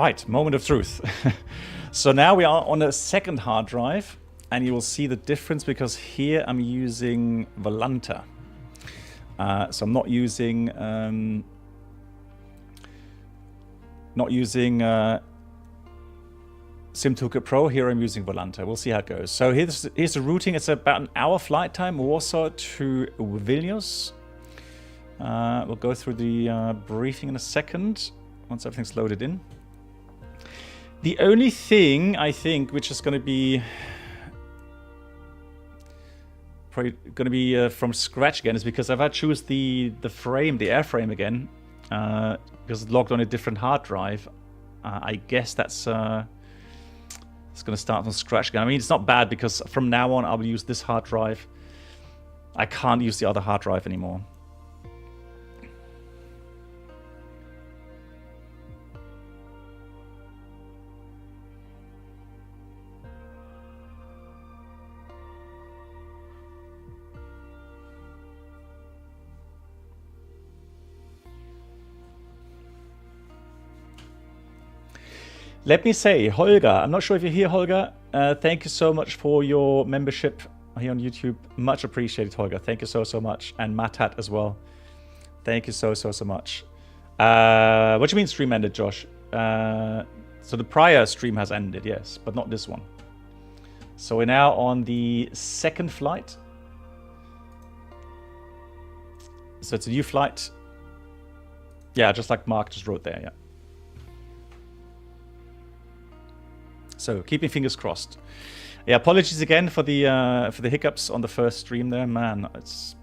Right, moment of truth. So now we are on a second hard drive, and you will see the difference because here I'm using Volanta. So I'm not using SimToolkit Pro. Here I'm using Volanta. We'll see how it goes. So here's the routing. It's about an hour flight time, Warsaw to Vilnius. We'll go through the briefing in a second once everything's loaded in. The only thing I think which is going to be probably going to be from scratch again is because I've had to choose the frame, the airframe again, because it's logged on a different hard drive. I guess that's it's going to start from scratch again. I mean, it's not bad because from now on I'll use this hard drive. I can't use the other hard drive anymore. Let me say, Holger, I'm not sure if you're here, Holger. Thank you so much for your membership here on YouTube. Much appreciated, Holger. Thank you so much. And Matat as well. Thank you so much. What do you mean stream ended, Josh? So the prior stream has ended, yes, but not this one. So we're now on the second flight. So it's a new flight. Yeah, just like Mark just wrote there, yeah. So keeping fingers crossed. Yeah, apologies again for the hiccups on the first stream there, man. It's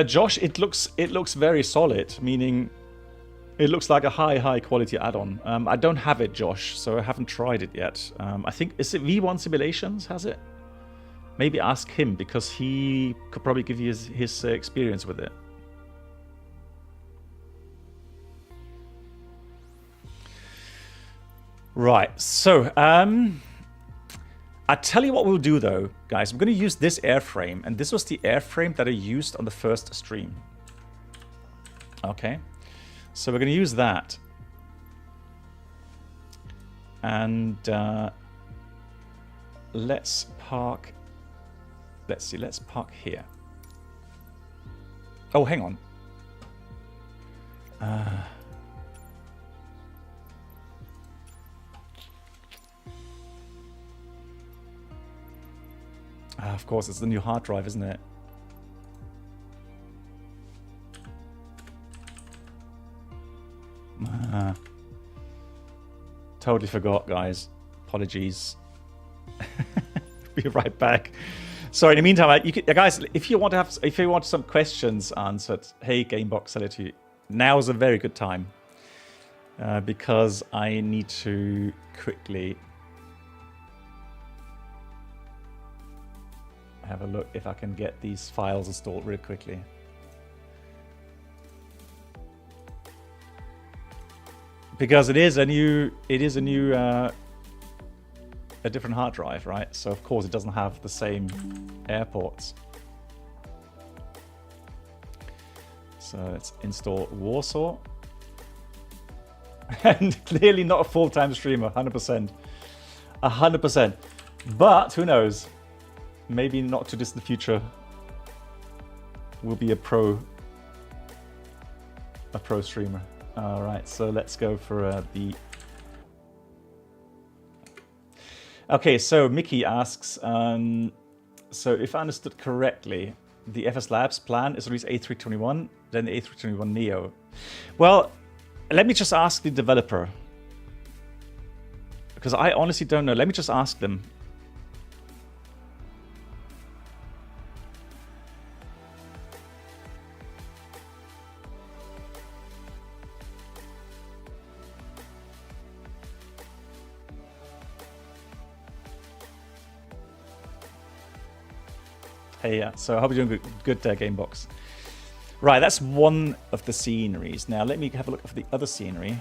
Josh, it looks very solid, meaning it looks like a high quality add-on. I don't have it, Josh, so I haven't tried it yet. I think is it V1 Simulations has it? Maybe ask him because he could probably give you his experience with it. Right, so I tell you what we'll do though, guys. I'm going to use this airframe, and this was the airframe that I used on the first stream. Okay, so we're going to use that, and let's park. Let's see, let's park here. Oh, hang on. Of course, it's the new hard drive, isn't it? Totally forgot, guys. Apologies. Be right back. Sorry. In the meantime, guys, if you want some questions answered, hey, Gamebox, sell it to you. Now is a very good time because I need to quickly have a look if I can get these files installed really quickly. Because it is a different hard drive, right? So of course it doesn't have the same airports. So let's install Warsaw. And clearly not a full-time streamer, 100%. 100%. But who knows? Maybe not too distant future will be a pro streamer. All right, so let's go for the. Okay, so Mickey asks, so if I understood correctly, the FSLabs plan is to release A321, then the A321 Neo. Well, let me just ask the developer, because I honestly don't know. Let me just ask them. Hey, yeah, so I hope you're doing good Gamebox. Right, that's one of the sceneries. Now, let me have a look at the other scenery.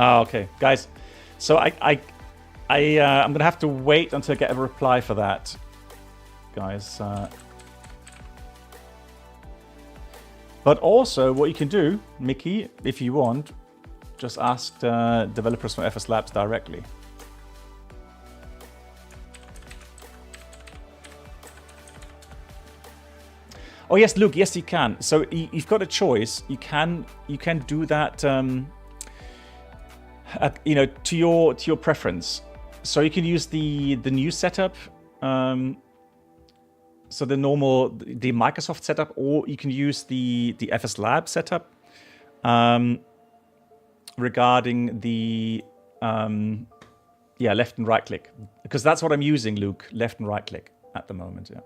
Oh, okay, guys. So I'm gonna have to wait until I get a reply for that, guys. But also, what you can do, Mickey, if you want, just ask the developers from FSLabs directly. Oh yes, Luke. Yes, you can. So you've got a choice. You can do that. You know, to your preference. So you can use the new setup. So the Microsoft setup, or you can use the FSLabs setup. Regarding the left and right click, because that's what I'm using, Luke. Left and right click at the moment. Yeah.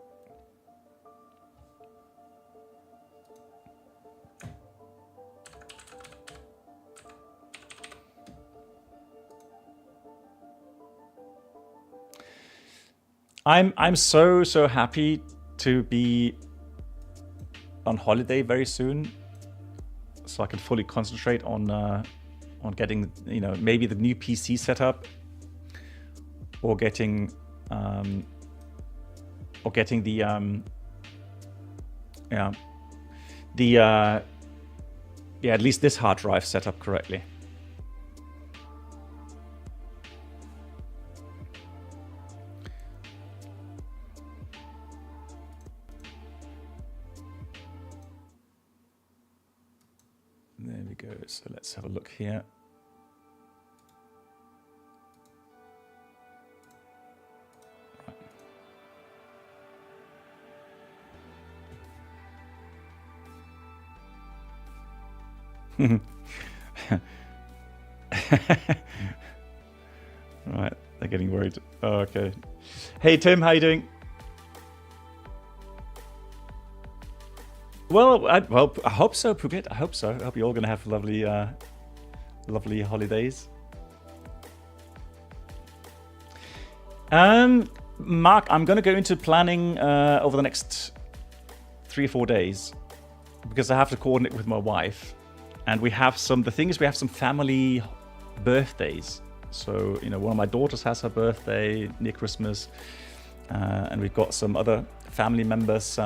I'm so happy to be on holiday very soon, so I can fully concentrate on getting, you know, maybe the new PC setup, or getting the at least this hard drive set up correctly. There we go. So let's have a look here. Right, they're getting worried. Oh, okay. Hey Tim, how you doing? Well, I hope so, Phuket. I hope so. I hope you're all gonna have lovely, lovely holidays. Mark, I'm gonna go into planning over the next 3 or 4 days, because I have to coordinate with my wife, and we have some. The thing is, we have some family birthdays. So, you know, one of my daughters has her birthday near Christmas, and we've got some other family members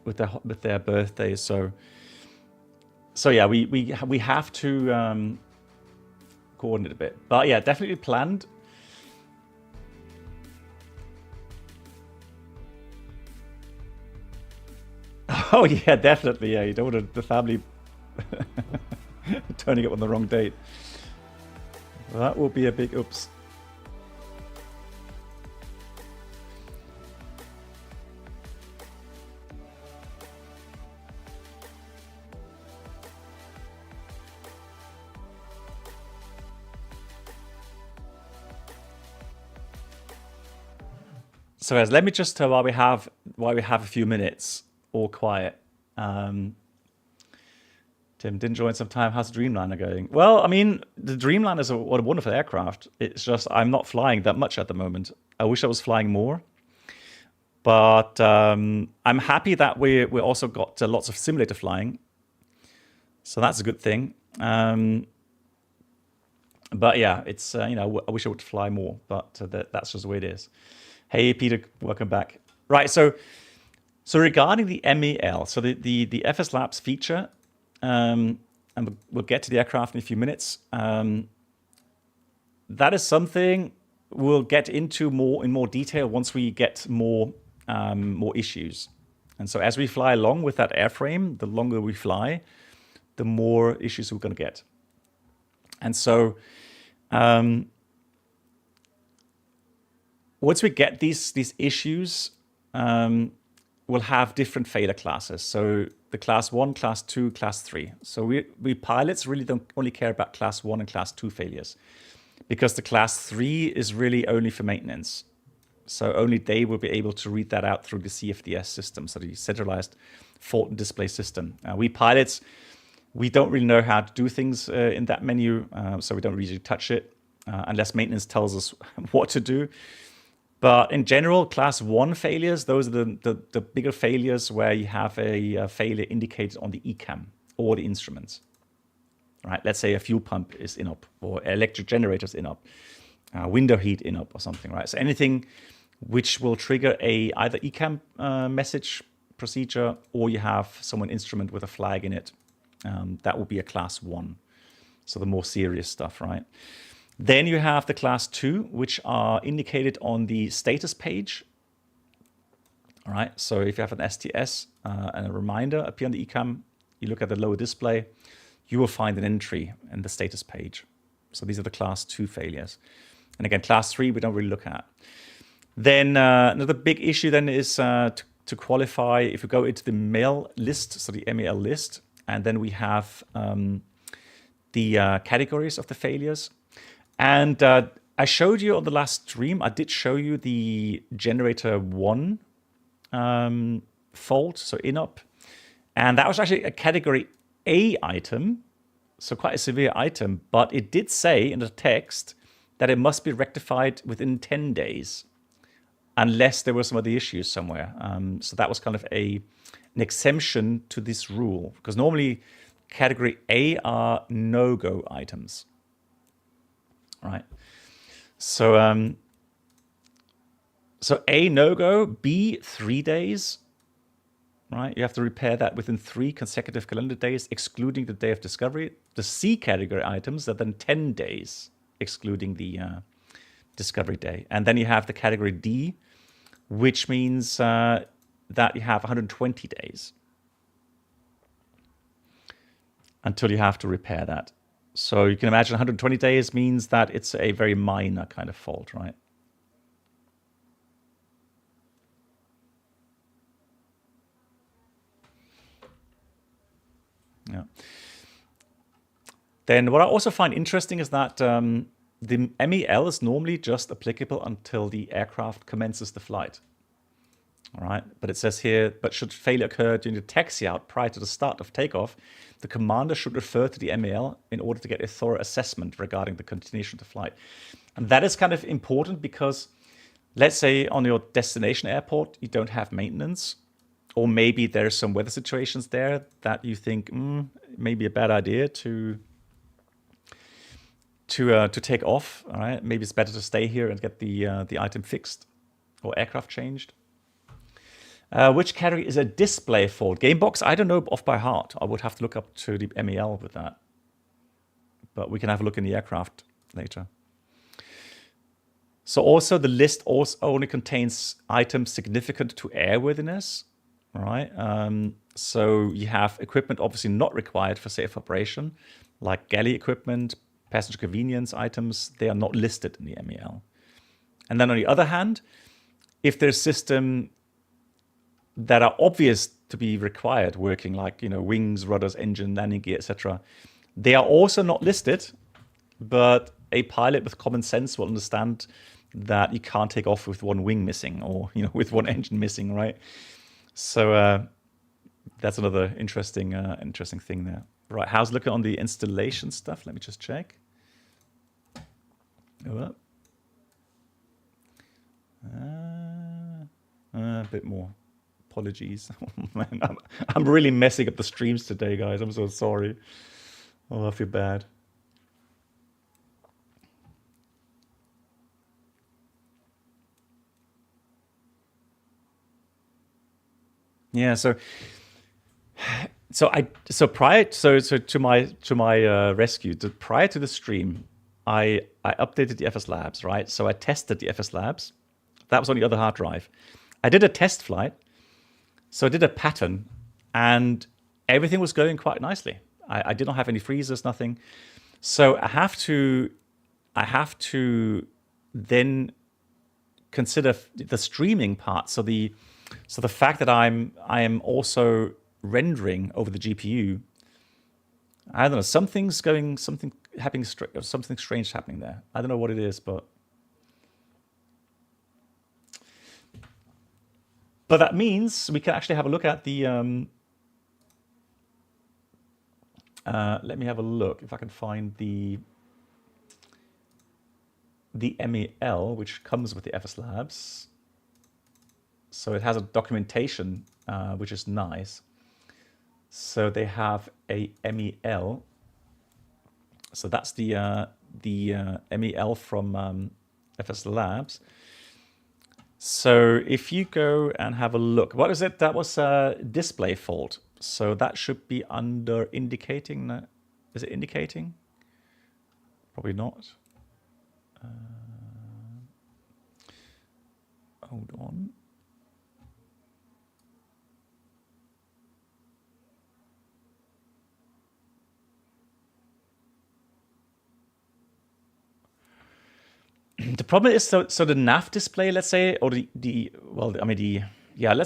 with their birthdays. So yeah, we have to coordinate a bit. But yeah, definitely planned. Oh yeah, definitely. Yeah, you don't want the family turning up on the wrong date. That will be a big oops. So guys, let me just while we have a few minutes all quiet. Tim didn't join some time. How's the Dreamliner going? Well, I mean, the Dreamliner is what a wonderful aircraft. It's just I'm not flying that much at the moment. I wish I was flying more. But I'm happy that we also got lots of simulator flying. So that's a good thing. But yeah, it's you know, I wish I would fly more, but that's just the way it is. Hey Peter, welcome back. Right, so regarding the MEL, so the FSLabs feature, and we'll get to the aircraft in a few minutes. That is something we'll get into in more detail once we get more issues. And so as we fly along with that airframe, the longer we fly, the more issues we're going to get. And so once we get these issues, we'll have different failure classes. So the class 1, class 2, class 3. So we pilots really don't only care about class 1 and class 2 failures, because the class 3 is really only for maintenance. So only they will be able to read that out through the CFDS system, so the centralized fault and display system. We pilots, we don't really know how to do things in that menu, so we don't really touch it unless maintenance tells us what to do. But in general, class 1 failures, those are the bigger failures where you have a failure indicated on the ECAM or the instruments. right? Let's say a fuel pump is inop, or electric generators inop, window heat inop or something, right? So anything which will trigger a either ECAM message procedure, or you have someone instrument with a flag in it, that will be a class 1. So the more serious stuff, right? Then you have the class 2, which are indicated on the status page. All right, so if you have an STS and a reminder appear on the ECAM, you look at the lower display, you will find an entry in the status page. So these are the class 2 failures. And again, class 3, we don't really look at. Then another big issue then is to qualify, if you go into the MAL list, so the MAL list, and then we have the categories of the failures. And I showed you on the last stream, I did show you the generator 1 fault, so inop. And that was actually a category A item, so quite a severe item, but it did say in the text that it must be rectified within 10 days, unless there were some other issues somewhere. So that was kind of an exemption to this rule, because normally category A are no-go items, right? So so A, no-go, B, 3 days, right? You have to repair that within 3 consecutive calendar days, excluding the day of discovery. The C category items are then 10 days, excluding the discovery day. And then you have the category D, which means that you have 120 days until you have to repair that. So you can imagine 120 days means that it's a very minor kind of fault, right? Yeah. Then what I also find interesting is that the MEL is normally just applicable until the aircraft commences the flight. All right, but it says here, but should failure occur during the taxi out prior to the start of takeoff, the commander should refer to the MEL in order to get a thorough assessment regarding the continuation of the flight. And that is kind of important because let's say on your destination airport, you don't have maintenance, or maybe there's some weather situations there that you think maybe a bad idea to take off. All right, maybe it's better to stay here and get the item fixed or aircraft changed. Which category is a display fault? Gamebox, I don't know off by heart. I would have to look up to the MEL with that. But we can have a look in the aircraft later. So also the list also only contains items significant to airworthiness. All right. So you have equipment obviously not required for safe operation, like galley equipment, passenger convenience items. They are not listed in the MEL. And then on the other hand, if there's system that are obvious to be required working, like wings, rudders, engine, landing gear, etc., they are also not listed, but a pilot with common sense will understand that you can't take off with one wing missing or with one engine missing, right? So that's another interesting thing there. Right, how's it looking on the installation stuff? Let me just check. A bit more. Apologies. Oh, man, I'm really messing up the streams today, guys. I'm so sorry. Oh, I feel bad. Yeah, so prior to my rescue, prior to the stream, I updated the FSLabs, right? So I tested the FSLabs. That was on the other hard drive. I did a test flight. So I did a pattern, and everything was going quite nicely. I did not have any freezers, nothing. So I have to then consider the streaming part. So the fact that I am also rendering over the GPU. I don't know, something strange happening there. I don't know what it is, but that means we can actually have a look at the, let me have a look if I can find the MEL, which comes with the FSLabs. So it has a documentation, which is nice. So they have a MEL. So that's the MEL from FSLabs. So if you go and have a look, what is it? That was a display fault. So that should be under indicating. Is it indicating? Probably not. Hold on. The problem is, so the nav display, let's say, or let's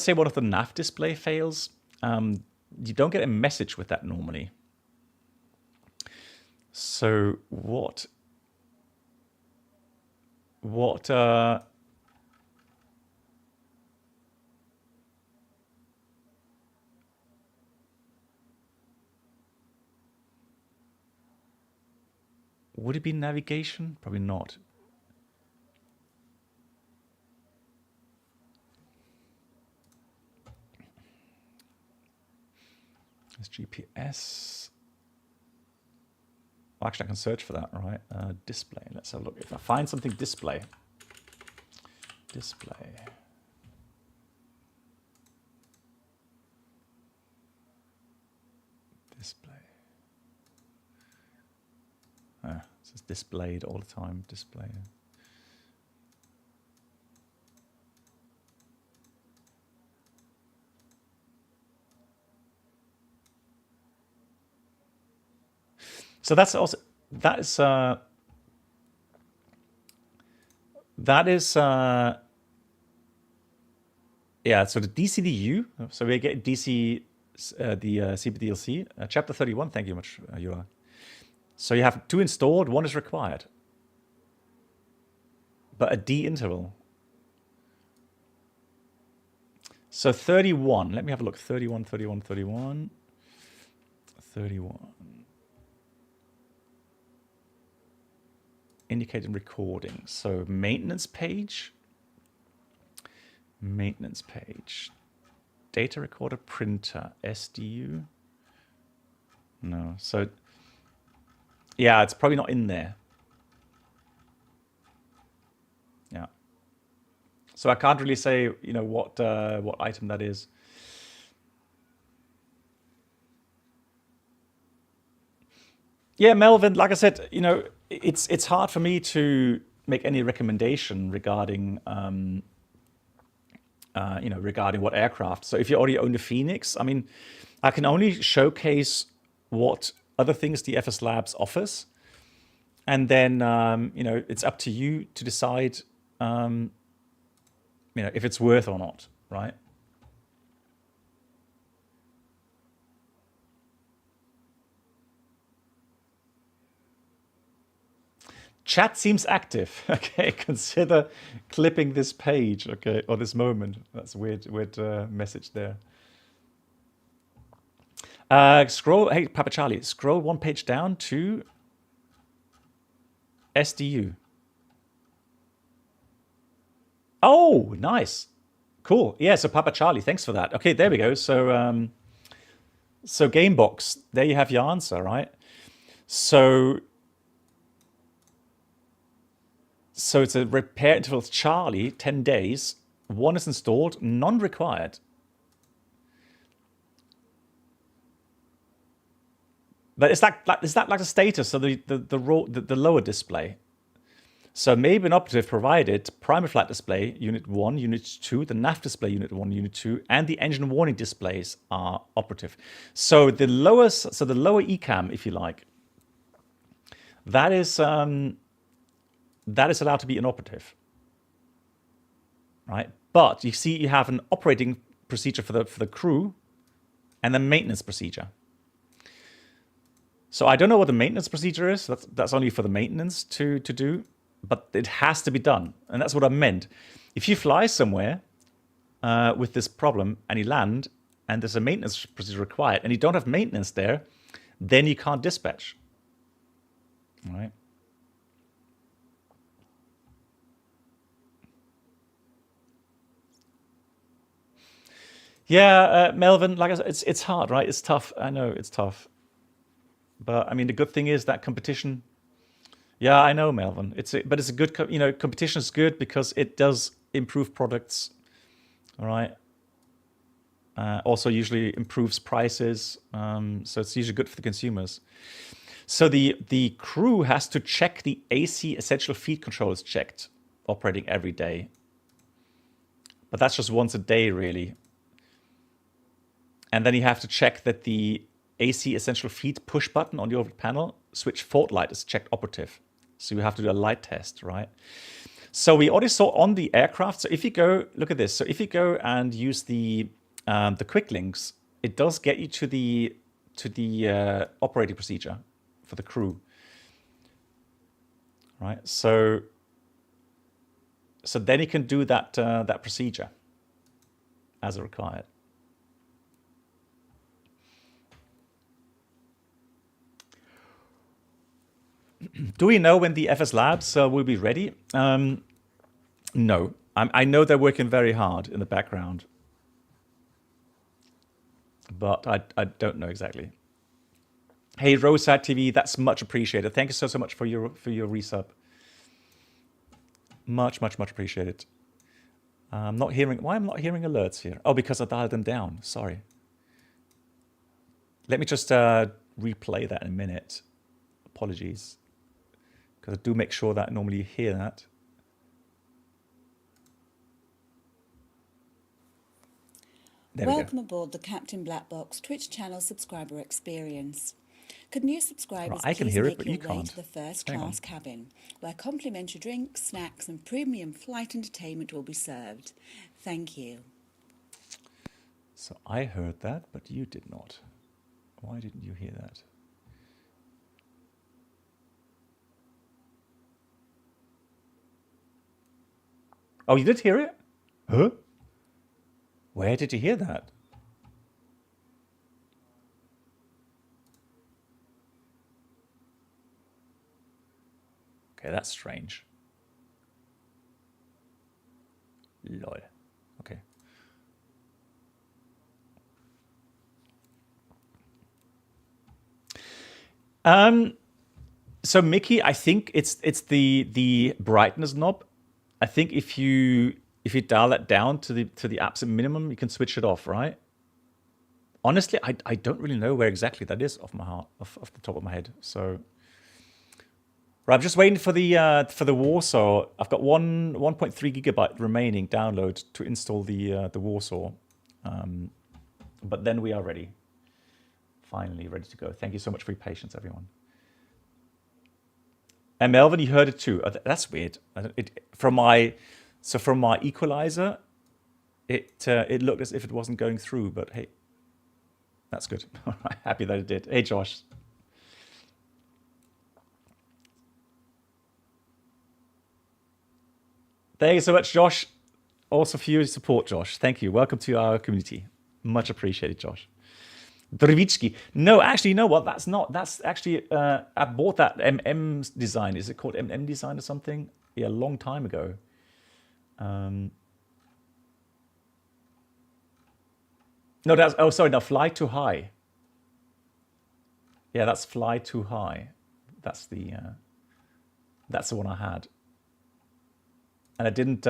say one of the nav display fails. You don't get a message with that normally. So what would it be navigation? Probably not. It's GPS. Well, actually, I can search for that, right? Display. Let's have a look. If I find something display. Display. Display. It says displayed all the time. Display. So that's also that is yeah. So the DCDU. So we get DC the CBDLC chapter 31. Thank you much, Yura. So you have 2 installed. 1 is required, but a D interval. So 31. Let me have a look. 31, 31, 31, 31. Indicating recording. So maintenance page. Maintenance page. Data recorder printer. SDU. No. So yeah, it's probably not in there. Yeah. So I can't really say, you know, what item that is. Yeah, Melvin, like I said, you know, it's hard for me to make any recommendation regarding regarding what aircraft. So if you already own the Phoenix, I mean, I can only showcase what other things the FSLabs offers, and then it's up to you to decide if it's worth or not, right? Chat seems active. Okay, consider clipping this page. Okay, or this moment. That's a weird message there. Scroll. Hey, Papa Charlie. Scroll 1 page down to SDU. Oh, nice, cool. Yeah. So Papa Charlie, thanks for that. Okay, there we go. So so Gamebox. There you have your answer, right? So it's a repair interval Charlie, 10 days. 1 is installed, none required. But is that like the status of the lower display? So maybe an operative provided primary flight display unit 1, unit 2, the nav display unit 1, unit 2, and the engine warning displays are operative. So the lower ECAM, if you like, that is allowed to be inoperative, right? But you see, you have an operating procedure for the crew, and the maintenance procedure. So I don't know what the maintenance procedure is. That's only for the maintenance to do, but it has to be done, and that's what I meant. If you fly somewhere with this problem and you land, and there's a maintenance procedure required, and you don't have maintenance there, then you can't dispatch, all right? Yeah, Melvin, like I said, it's hard, right? It's tough. I know it's tough. But I mean, the good thing is that competition. Yeah, I know, Melvin. But it's a good, competition is good because it does improve products. All right. Also, usually improves prices. So it's usually good for the consumers. So the crew has to check the AC essential feed controls checked, operating every day. But that's just once a day, really. And then you have to check that the AC essential feed push button on the overhead panel switch fault light is checked operative. So you have to do a light test, right? So we already saw on the aircraft. So if you go, look at this. So if you go and use the quick links, it does get you to the operating procedure for the crew, right? So then you can do that that procedure as required. Do we know when the FSLabs will be ready? No. I know they're working very hard in the background, but I don't know exactly. Hey, Rosat TV, that's much appreciated. Thank you so much for your resub. Much appreciated. I'm not hearing. Why I'm not hearing alerts here? Oh, because I dialed them down. Sorry. Let me just replay that in a minute. Apologies. Because I do make sure that normally you hear that. Welcome aboard the Captain Black Box Twitch channel subscriber experience. Could new subscribers I can please hear make it, but your you way can't. to the first class cabin, where complimentary drinks, snacks and premium flight entertainment will be served. Thank you. So I heard that, but you did not. Why didn't you hear that? Oh, you did hear it? Huh? Where did you hear that? Okay, that's strange. Lol. Okay. So Mickey, I think it's the brightness knob. I think if you dial that down to the absolute minimum, you can switch it off, right? Honestly, I don't really know where exactly that is off the top of my head. So, right, I'm just waiting for the Warsaw. I've got 1.3 gigabyte remaining download to install the Warsaw, but then we are ready. Finally ready to go. Thank you so much for your patience, everyone. And Melvin, you heard it too. That's weird. From my equalizer, it looked as if it wasn't going through. But hey, that's good. All right, happy that it did. Hey, Josh. Thank you so much, Josh. Also for your support, Josh. Thank you. Welcome to our community. Much appreciated, Josh. Drevitsky. No, actually, you know what? That's not. That's actually, I bought that MM design. Is it called MM design or something? Yeah, a long time ago. No, that's, oh, sorry, no, Fly Too High. Yeah, that's Fly Too High. That's the one I had. And I didn't,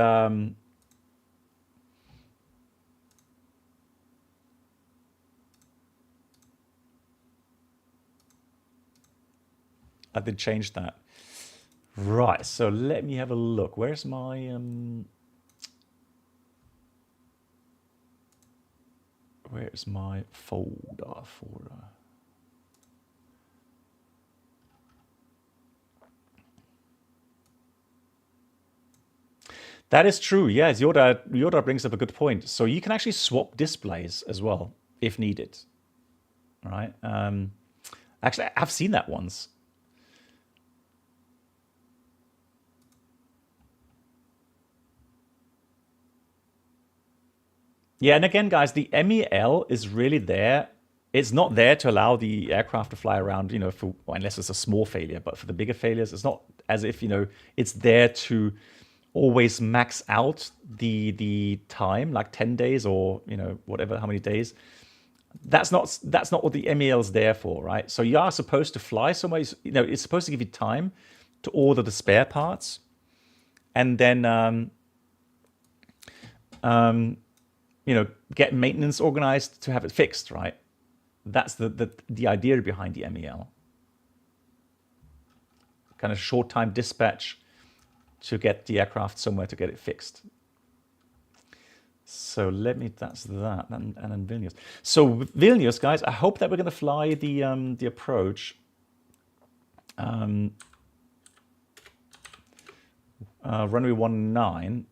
I did change that. Right, so let me have a look. Where's my folder? That is true. Yes, Yoda brings up a good point. So you can actually swap displays as well if needed. All right. Actually, I've seen that once. Yeah, and again, guys, the MEL is really there. It's not there to allow the aircraft to fly around, unless it's a small failure. But for the bigger failures, it's not as if, it's there to always max out the time, like 10 days or, whatever, how many days. That's not what the MEL is there for, right? So you are supposed to fly somewhere. You know, it's supposed to give you time to order the spare parts, and then you know, get maintenance organized to have it fixed, right? That's the idea behind the MEL. Kind of short time dispatch to get the aircraft somewhere to get it fixed. So that's that, and then Vilnius. So Vilnius, guys, I hope that we're going to fly the approach. Runway 19,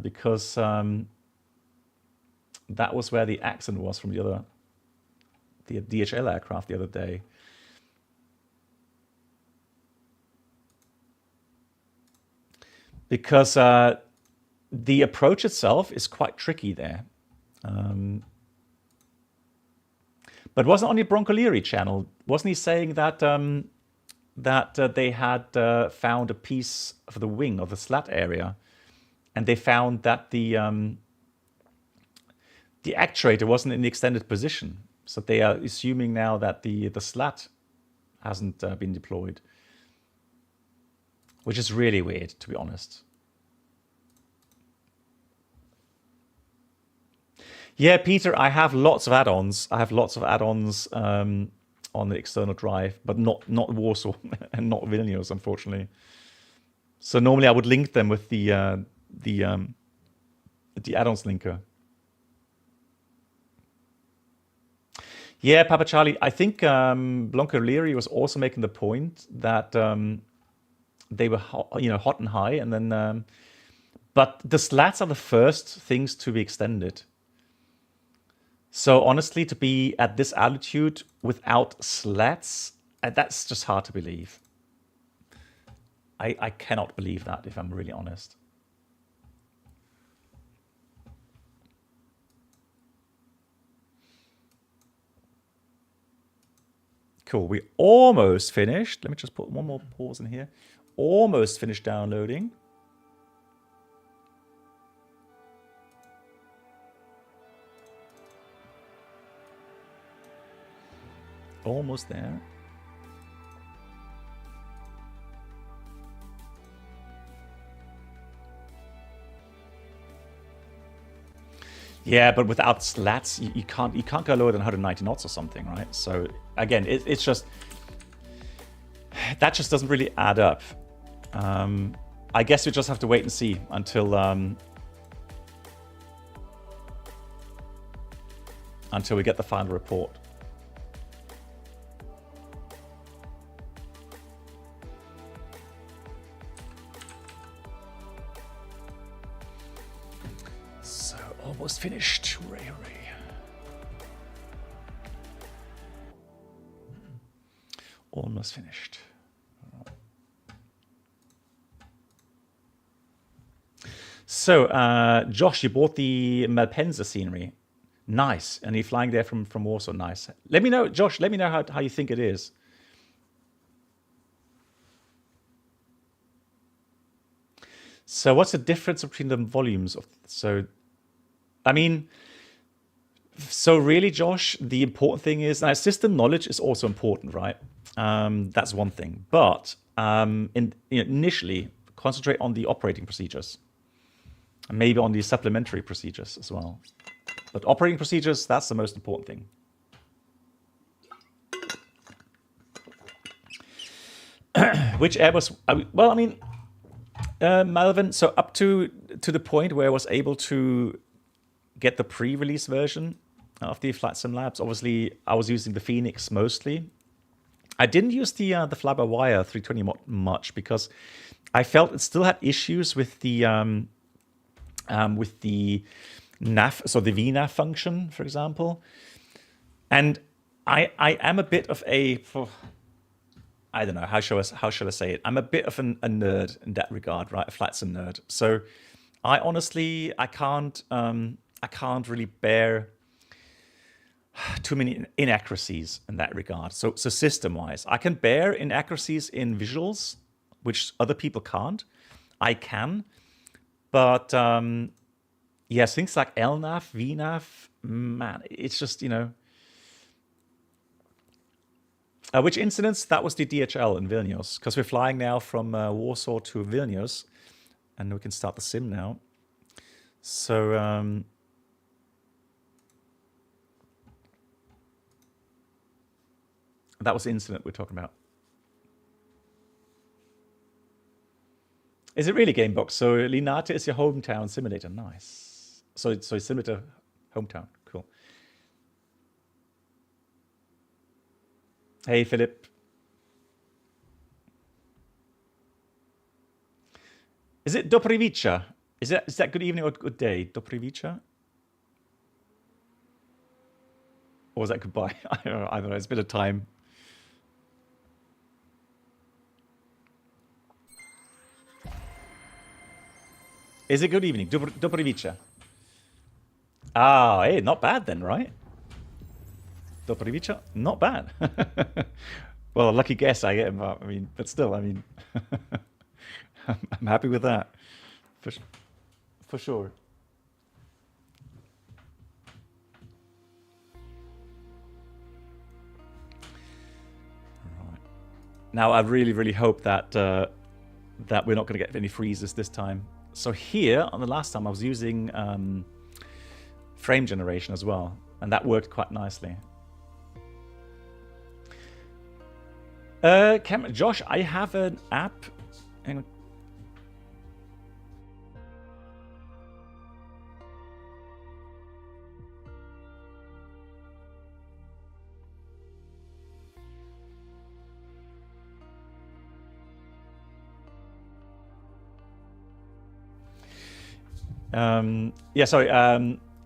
because that was where the accident was from the DHL aircraft the other day. Because the approach itself is quite tricky there. But wasn't on the Broncoleri channel, wasn't he saying that they had found a piece of the wing of the slat area, and they found that the actuator wasn't in the extended position, so they are assuming now that the slat hasn't been deployed, which is really weird, to be honest. Yeah, Peter, I have lots of add-ons. I have lots of add-ons on the external drive, but not Warsaw and not Vilnius, unfortunately. So normally I would link them with the add-ons linker. Yeah, Papa Charlie, I think Blanco-Leary was also making the point that they were hot and high, and then but the slats are the first things to be extended. So honestly, to be at this altitude without slats, that's just hard to believe. I cannot believe that, if I'm really honest. Cool, we almost finished. Let me just put one more pause in here. Almost finished downloading. Almost there. Yeah, but without slats, you can't go lower than 190 knots or something, right? So again, it's just that just doesn't really add up. I guess we just have to wait and see until we get the final report. Almost finished. Hooray, hooray. Almost finished. So, Josh, you bought the Malpensa scenery. Nice. And you're flying there from Warsaw. Nice. Let me know, Josh, let me know how you think it is. So what's the difference between the volumes of... I mean, so really, Josh, the important thing is, now system knowledge is also important, right? That's one thing. But initially, concentrate on the operating procedures. And maybe on the supplementary procedures as well. But operating procedures, that's the most important thing. Which Airbus... Well, I mean, Malvin, so up to the point where I was able to get the pre-release version of the FlightsimLabs. Obviously, I was using the Phoenix mostly. I didn't use the FlyByWire 320 much because I felt it still had issues with the nav, so the VNAV function, for example. And I am a bit of a, I don't know, how shall I say it? I'm a bit of a nerd in that regard, right? A flight sim nerd. So I honestly, I can't really bear too many inaccuracies in that regard. So system-wise, I can bear inaccuracies in visuals, which other people can't. I can, but yes, things like LNAV, VNAV, man, it's just, Which incidents? That was the DHL in Vilnius, because we're flying now from Warsaw to Vilnius, and we can start the sim now. So that was the incident we're talking about. Is it really Gamebox? So Linate is your hometown simulator. Nice. So simulator hometown. Cool. Hey, Philip. Is it Doprivica? Is that good evening or good day? Doprivica? Or was that goodbye? I don't know. It's been a time. Is it good evening? Doprivica. Ah, hey, not bad then, right? Doprivica? Not bad. Well, lucky guess I get him. I mean, but still, I mean, I'm happy with that. For sure. Right. Now, I really, really hope that that we're not going to get any freezes this time. So here, on the last time, I was using frame generation as well, and that worked quite nicely. Josh, I have an app. Hang on. Yeah, sorry.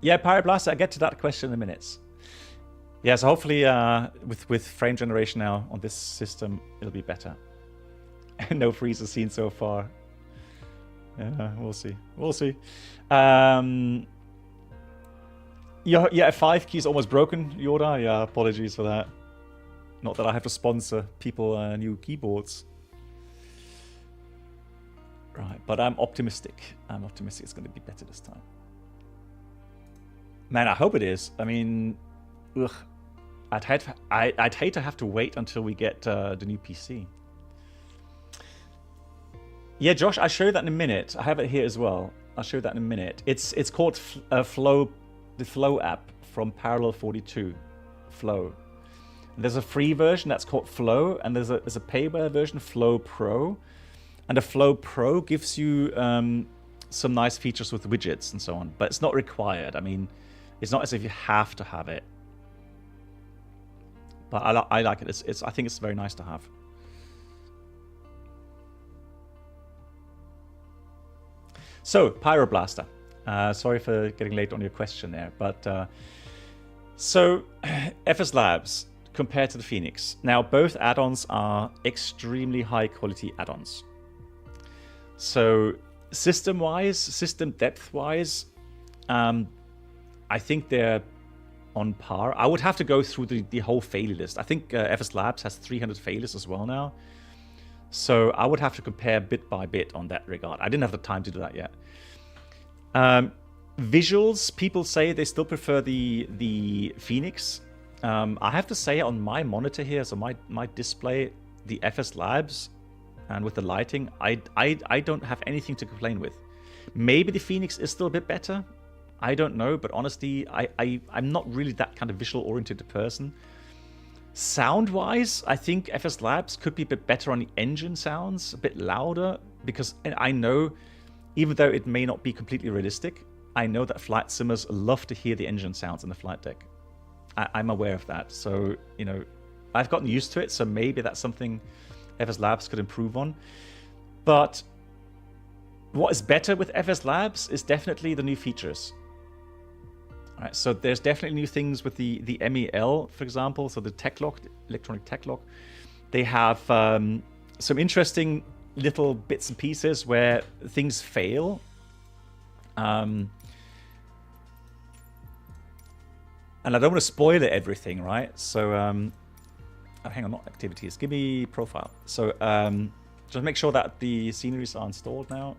Yeah, Pirate Blaster, I'll get to that question in a minute. Yeah, so hopefully with frame generation now on this system, it'll be better. No freezes seen so far. Yeah, we'll see. We'll see. Yeah, F5 key is almost broken, Yoda. Yeah, apologies for that. Not that I have to sponsor people new keyboards. Right, but I'm optimistic. I'm optimistic it's going to be better this time. Man, I hope it is. I mean, ugh. I'd hate to have to wait until we get the new PC. Yeah, Josh, I'll show you that in a minute. I have it here as well. I'll show you that in a minute. It's called Flow, the Flow app from Parallel 42. Flow. And there's a free version that's called Flow, and there's a payware version, Flow Pro. And the Flow Pro gives you some nice features with widgets and so on, but it's not required. I mean, it's not as if you have to have it. But I like it. I think it's very nice to have. So, Pyroblaster. Sorry for getting late on your question there. But so, FSLabs compared to the Phoenix. Now, both add-ons are extremely high quality add-ons. So, system-wise, system depth-wise, I think they're on par. I would have to go through the whole failure list. I think FSLabs has 300 failures as well now. So I would have to compare bit by bit on that regard. I didn't have the time to do that yet. Visuals, people say they still prefer the Phoenix. I have to say on my monitor here, so my display, the FSLabs, and with the lighting, I don't have anything to complain with. Maybe the Phoenix is still a bit better. I don't know, but honestly, I'm not really that kind of visual-oriented person. Sound-wise, I think FSLabs could be a bit better on the engine sounds, a bit louder, because I know, even though it may not be completely realistic, I know that flight simmers love to hear the engine sounds in the flight deck. I'm aware of that, so, you know, I've gotten used to it, so maybe that's something FSLabs could improve on. But what is better with FSLabs is definitely the new features. Right, so there's definitely new things with the MEL, for example. So the tech lock, the electronic tech lock. They have some interesting little bits and pieces where things fail. And I don't want to spoil everything, right? So, oh, hang on, not activities. Give me profile. So just make sure that the sceneries are installed now.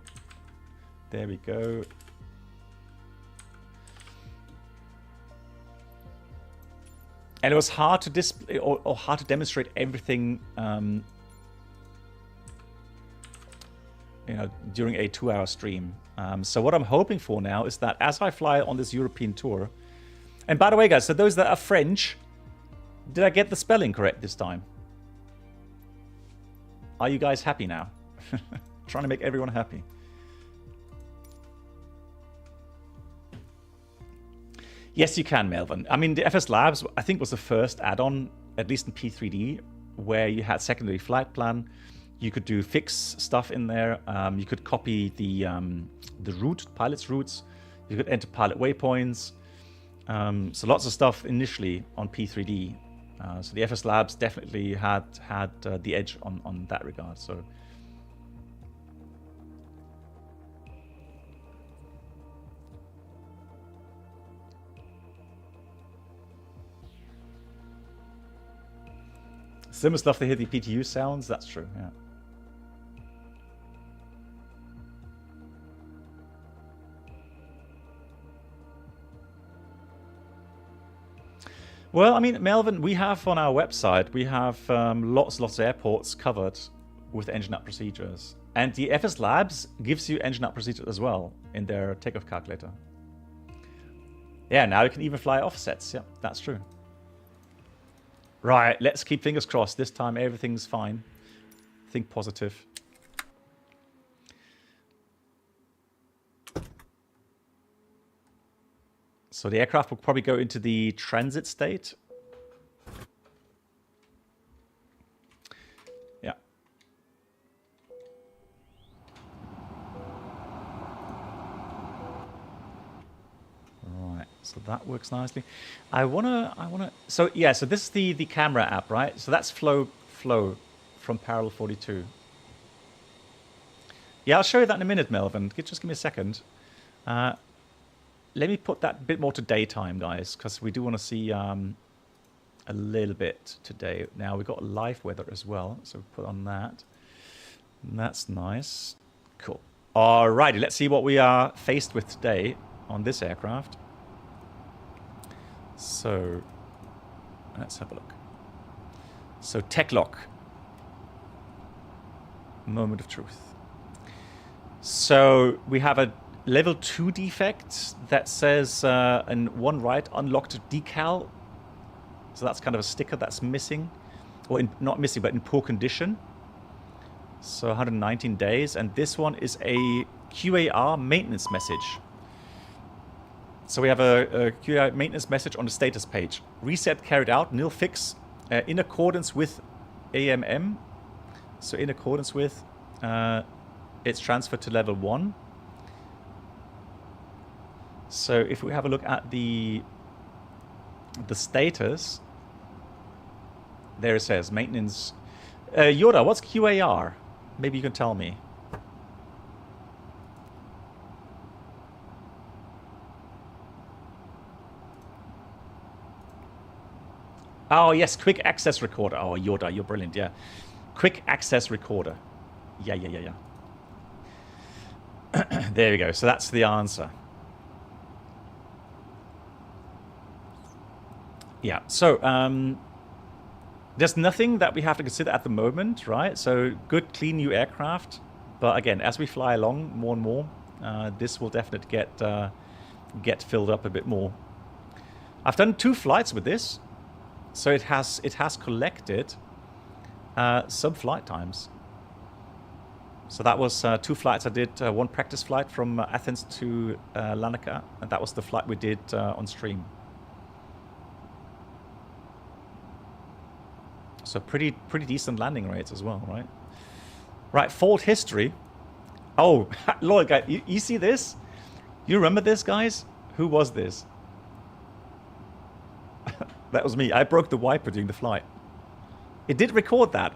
There we go. And it was hard to display or hard to demonstrate everything, you know, during a 2-hour stream. So what I'm hoping for now is that as I fly on this European tour, and by the way, guys, so those that are French, did I get the spelling correct this time? Are you guys happy now? Trying to make everyone happy. Yes, you can, Melvin. I mean, the FSLabs, I think, was the first add-on, at least in P3D, where you had secondary flight plan. You could do fix stuff in there. You could copy the route, pilot's routes. You could enter pilot waypoints. So lots of stuff initially on P3D. So the FSLabs definitely had the edge on that regard. So. Similar stuff to hear the PTU sounds, that's true, yeah. Well, I mean, Melvin, we have on our website, we have lots of airports covered with engine up procedures. And the FSLabs gives you engine up procedures as well in their takeoff calculator. Yeah, now you can even fly offsets, yeah, that's true. Right, let's keep fingers crossed. This time everything's fine. Think positive. So the aircraft will probably go into the transit state. Yeah. Right, so that works nicely. I wanna. So yeah, so this is the camera app, right? So that's flow from Parallel 42. Yeah, I'll show you that in a minute, Melvin. Just give me a second. Let me put that a bit more to daytime, guys, because we do want to see a little bit today. Now, we've got live weather as well, so we'll put on that. And that's nice. Cool. Alrighty, let's see what we are faced with today on this aircraft. So, let's have a look. So, tech lock. Moment of truth. So, we have a Level 2 defect that says in one right unlocked decal. So that's kind of a sticker that's missing. Or not missing, but in poor condition. So 119 days. And this one is a QAR maintenance message. So we have a QAR maintenance message on the status page. Reset carried out, nil fix, in accordance with AMM. So in accordance with, it's transferred to level 1. So if we have a look at the status, there it says maintenance. Yoda, what's QAR? Maybe you can tell me. Oh yes, quick access recorder. Oh Yoda, you're brilliant. Yeah, quick access recorder. Yeah. There we go. So that's the answer. Yeah, so there's nothing that we have to consider at the moment, right? So good, clean new aircraft. But again, as we fly along more and more, this will definitely get filled up a bit more. I've done 2 flights with this, so it has collected some flight times. So that was 2 flights I did. One practice flight from Athens to Larnaca, and that was the flight we did on stream. So pretty decent landing rates as well, right? Right, fault history. Oh, Lord, guys, you see this? You remember this, guys? Who was this? That was me. I broke the wiper during the flight. It did record that,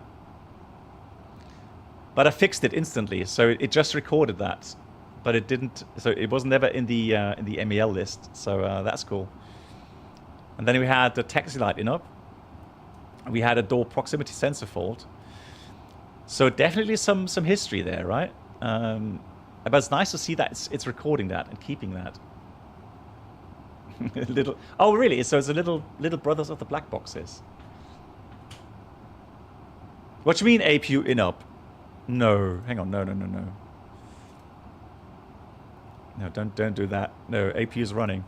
but I fixed it instantly, so it just recorded that, but it didn't. So it was never in the MEL list. So that's cool. And then we had the taxi light in up. We had a door proximity sensor fault. So definitely some history there, right? But it's nice to see that it's recording that and keeping that. Little. Oh, really? So it's the little brothers of the black boxes. What do you mean APU in up? No, hang on. No. No, don't do that. No, APU is running.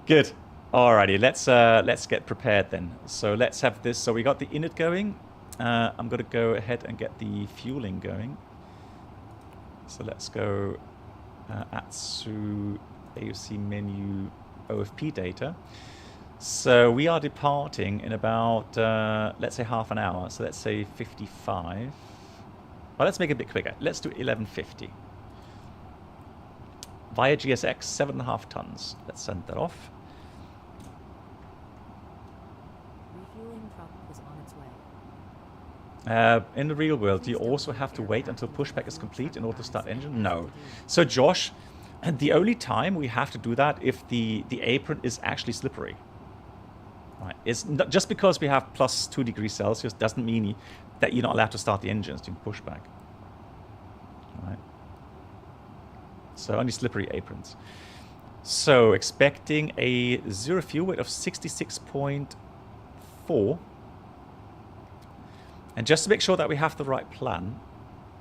Good. Alrighty, let's get prepared then. So let's have this. So we got the init going. I'm gonna go ahead and get the fueling going. So let's go ATSU AOC menu OFP data. So we are departing in about let's say half an hour. So let's say 55. Well, let's make it a bit quicker. Let's do 1150. Via GSX, 7.5 tons. Let's send that off. Refueling truck is on its way. In the real world, do you also have to wait until pushback is complete in order to start engine? No. So Josh, the only time we have to do that if the apron is actually slippery. Right. It's not, just because we have plus 2 degrees Celsius doesn't mean that you're not allowed to start the engines during pushback. Right. So only slippery aprons. So expecting a zero fuel weight of 66.4. And just to make sure that we have the right plan,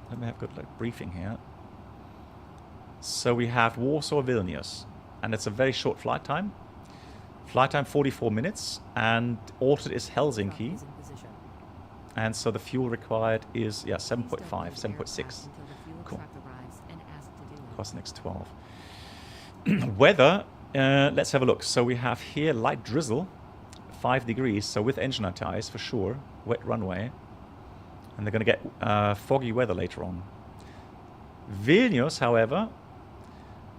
let me have a good briefing here. So we have Warsaw, Vilnius, and it's a very short flight time. Flight time 44 minutes, and altered is Helsinki. And so the fuel required is 7.5, 7.6. Cool. Across the next 12. Weather, let's have a look. So we have here light drizzle, 5 degrees, so with engine anti-ice for sure, wet runway. And they're going to get foggy weather later on. Vilnius, however,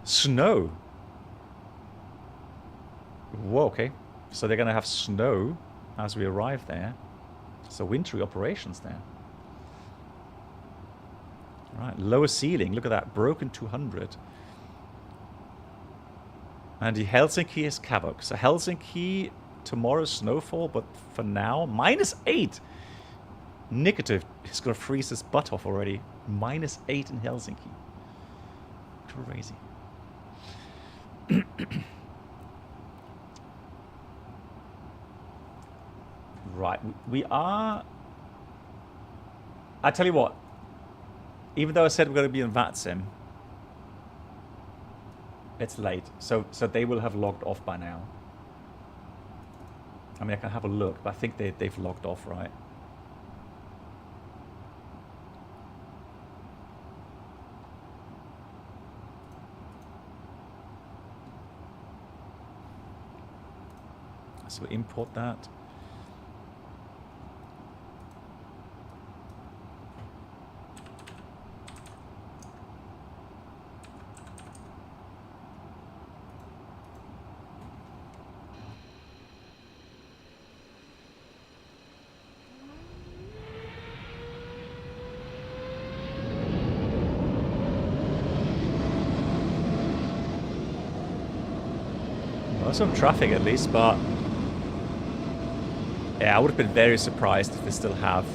snow. Whoa, okay. So they're going to have snow as we arrive there. So wintry operations there. All right, lower ceiling. Look at that, broken 200. And the Helsinki is Kavok. So Helsinki, tomorrow snowfall, but for now, -8. Negative is going to freeze his butt off already. -8 in Helsinki. Crazy. Right, we are... I tell you what, even though I said we're going to be in VATSIM, it's late, so they will have logged off by now. I mean, I can have a look, but I think they've logged off, right? So we import that. Some traffic at least, but yeah, I would have been very surprised if they still have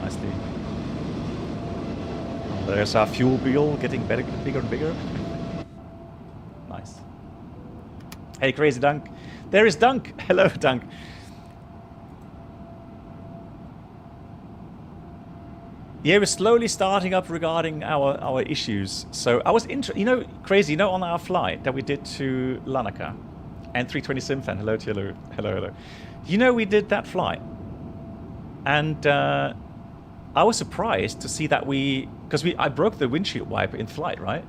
nicely. There's our fuel bill getting better, bigger and bigger. Nice. Hey, Crazy Dunk. There is Dunk. Hello, Dunk. Yeah, we're slowly starting up regarding our issues. So I was Crazy, on our flight that we did to Larnaca, and 320 Simfan. Hello to you. Hello. We did that flight, and I was surprised to see that because I broke the windshield wiper in flight, right?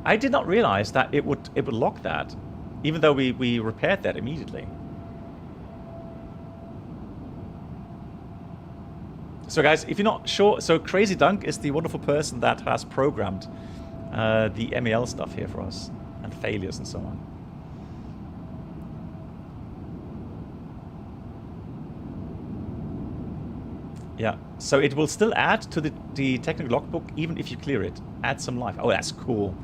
I did not realize that it would lock that, even though we repaired that immediately. So guys, if you're not sure, so Crazy Dunk is the wonderful person that has programmed the MEL stuff here for us, and failures and so on. Yeah, so it will still add to the technical logbook even if you clear it. Add some life. Oh, that's cool.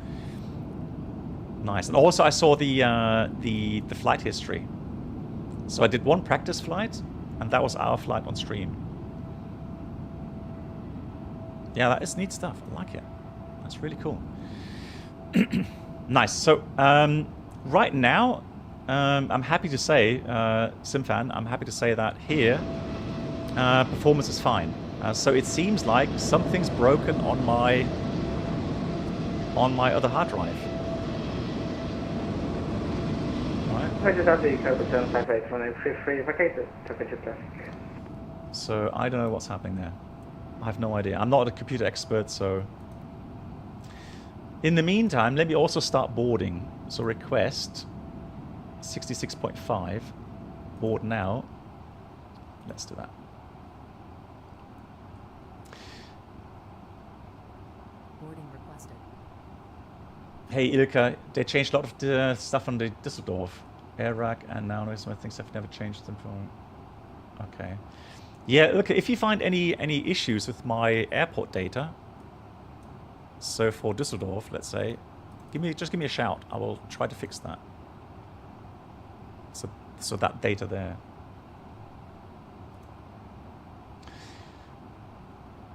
Nice. And also I saw the flight history. So I did one practice flight, and that was our flight on stream. Yeah, that is neat stuff. I like it. That's really cool. Nice. So right now, I'm happy to say, Simfan, I'm happy to say that here, performance is fine. So it seems like something's broken on my other hard drive. So I don't know what's happening there. I have no idea. I'm not a computer expert, so... In the meantime, let me also start boarding. So request 66.5. Board now. Let's do that. Boarding requested. Hey Ilka, they changed a lot of the stuff on the Düsseldorf air rack, and now some of the things have never changed them for. Okay. Yeah, look, if you find any issues with my airport data, so for Düsseldorf, let's say, just give me a shout. I will try to fix that. So that data there.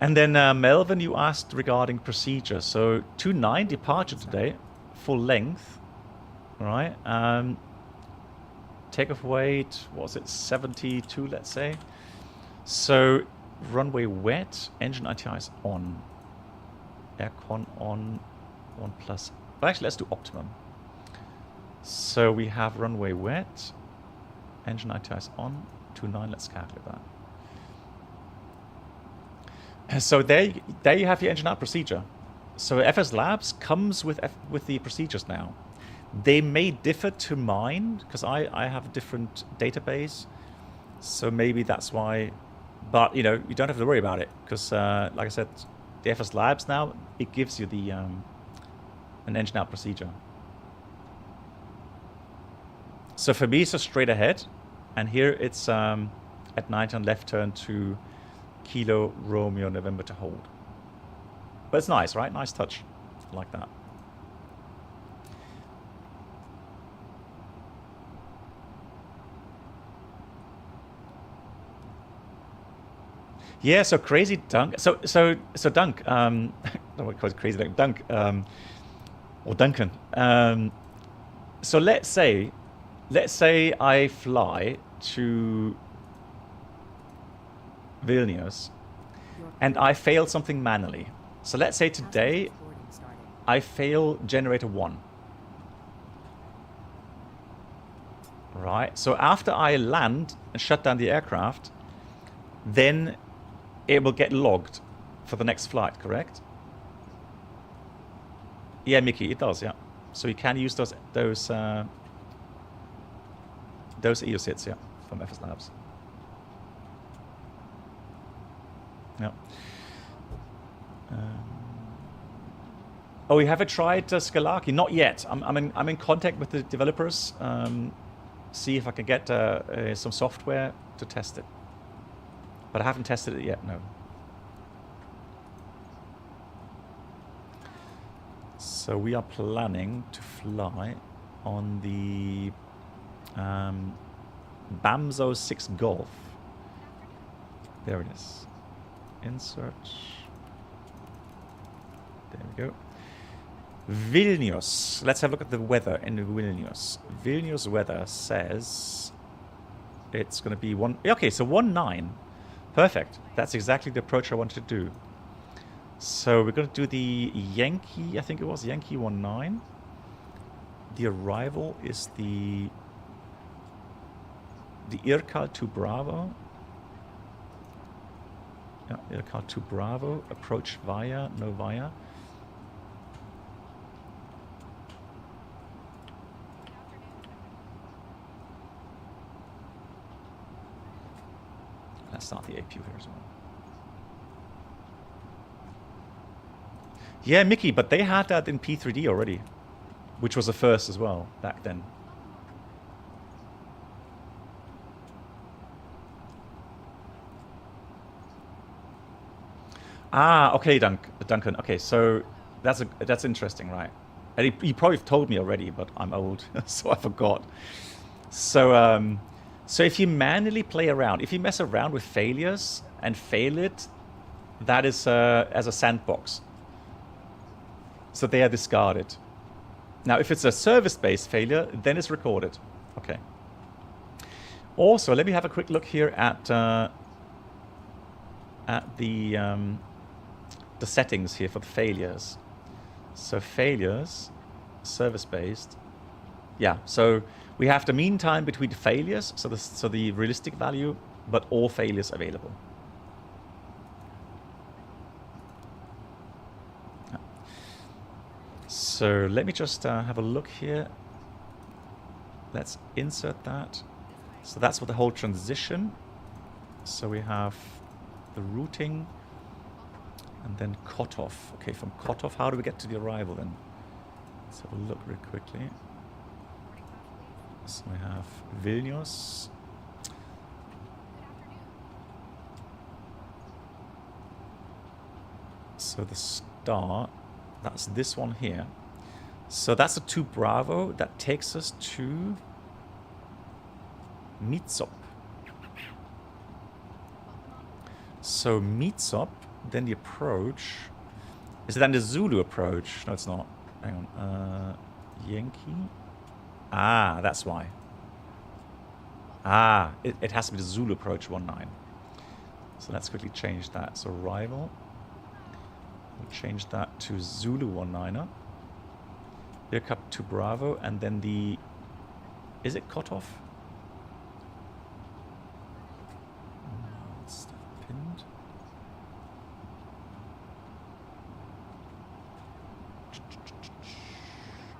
And then Melvin, you asked regarding procedure. So 29 departure today, full length, right? Takeoff weight, what was it, 72, let's say. So runway wet, engine ITIs on, aircon on, 1+. Well, actually, let's do optimum. So we have runway wet, engine ITIs on, 29. Let's calculate that. So there you have your engine out procedure. So FSLabs comes with the procedures now. They may differ to mine because I have a different database. So maybe that's why. But you know, you don't have to worry about it because, like I said, the FSLabs now, it gives you the an engine out procedure. So for me, it's a straight ahead, and here it's at 90 on left turn to Kilo Romeo November to hold. But it's nice, right? Nice touch, I like that. Yeah, so crazy Dunk. So Dunk. I don't want to call it crazy Dunk. Or Duncan. So let's say I fly to Vilnius and I fail something manually. So let's say today I fail generator 1. Right. So after I land and shut down the aircraft, then it will get logged for the next flight, correct? Yeah, Mickey, it does, yeah. So you can use those EOS hits, yeah, from FSLabs. Yeah. Oh, you haven't tried Scalaki? Not yet. I'm in contact with the developers. See if I can get some software to test it. But I haven't tested it yet, no. So we are planning to fly on the Bamzo 6 Golf. There it is. Insert. There we go. Vilnius. Let's have a look at the weather in Vilnius. Vilnius weather says it's going to be okay, so 19. Perfect. That's exactly the approach I wanted to do. So we're going to do the Yankee, I think it was, Yankee 19. The arrival is the Irkal to Bravo. Yeah, Irkal to Bravo. Approach via, no via. Let's start the APU here as well. Yeah, Mickey, but they had that in P3D already, which was a first as well back then. Ah, okay, Duncan. Okay, so that's interesting, right? And he probably told me already, but I'm old, so I forgot. So so if you manually play around, if you mess around with failures and fail it, that is as a sandbox. So they are discarded. Now, if it's a service-based failure, then it's recorded. Okay. Also, let me have a quick look here at the settings here for the failures. So failures, service-based. Yeah, so we have the mean time between the failures, so the realistic value, but all failures available. So let me just have a look here. Let's insert that. So that's for the whole transition. So we have the routing and then cutoff. Okay, from cutoff, how do we get to the arrival then? Let's have a look real quickly. So we have Vilnius. So the start, that's this one here. So that's a 2 Bravo. That takes us to Mitsop. So Mitsop, then the approach. Is it then the Zulu approach? No, it's not. Hang on. Yankee. Ah, that's why. Ah, it has to be the Zulu approach 19. So let's quickly change that. So arrival. We'll change that to Zulu 19er. Aircraft to Bravo, and then the... Is it cutoff? It's pinned.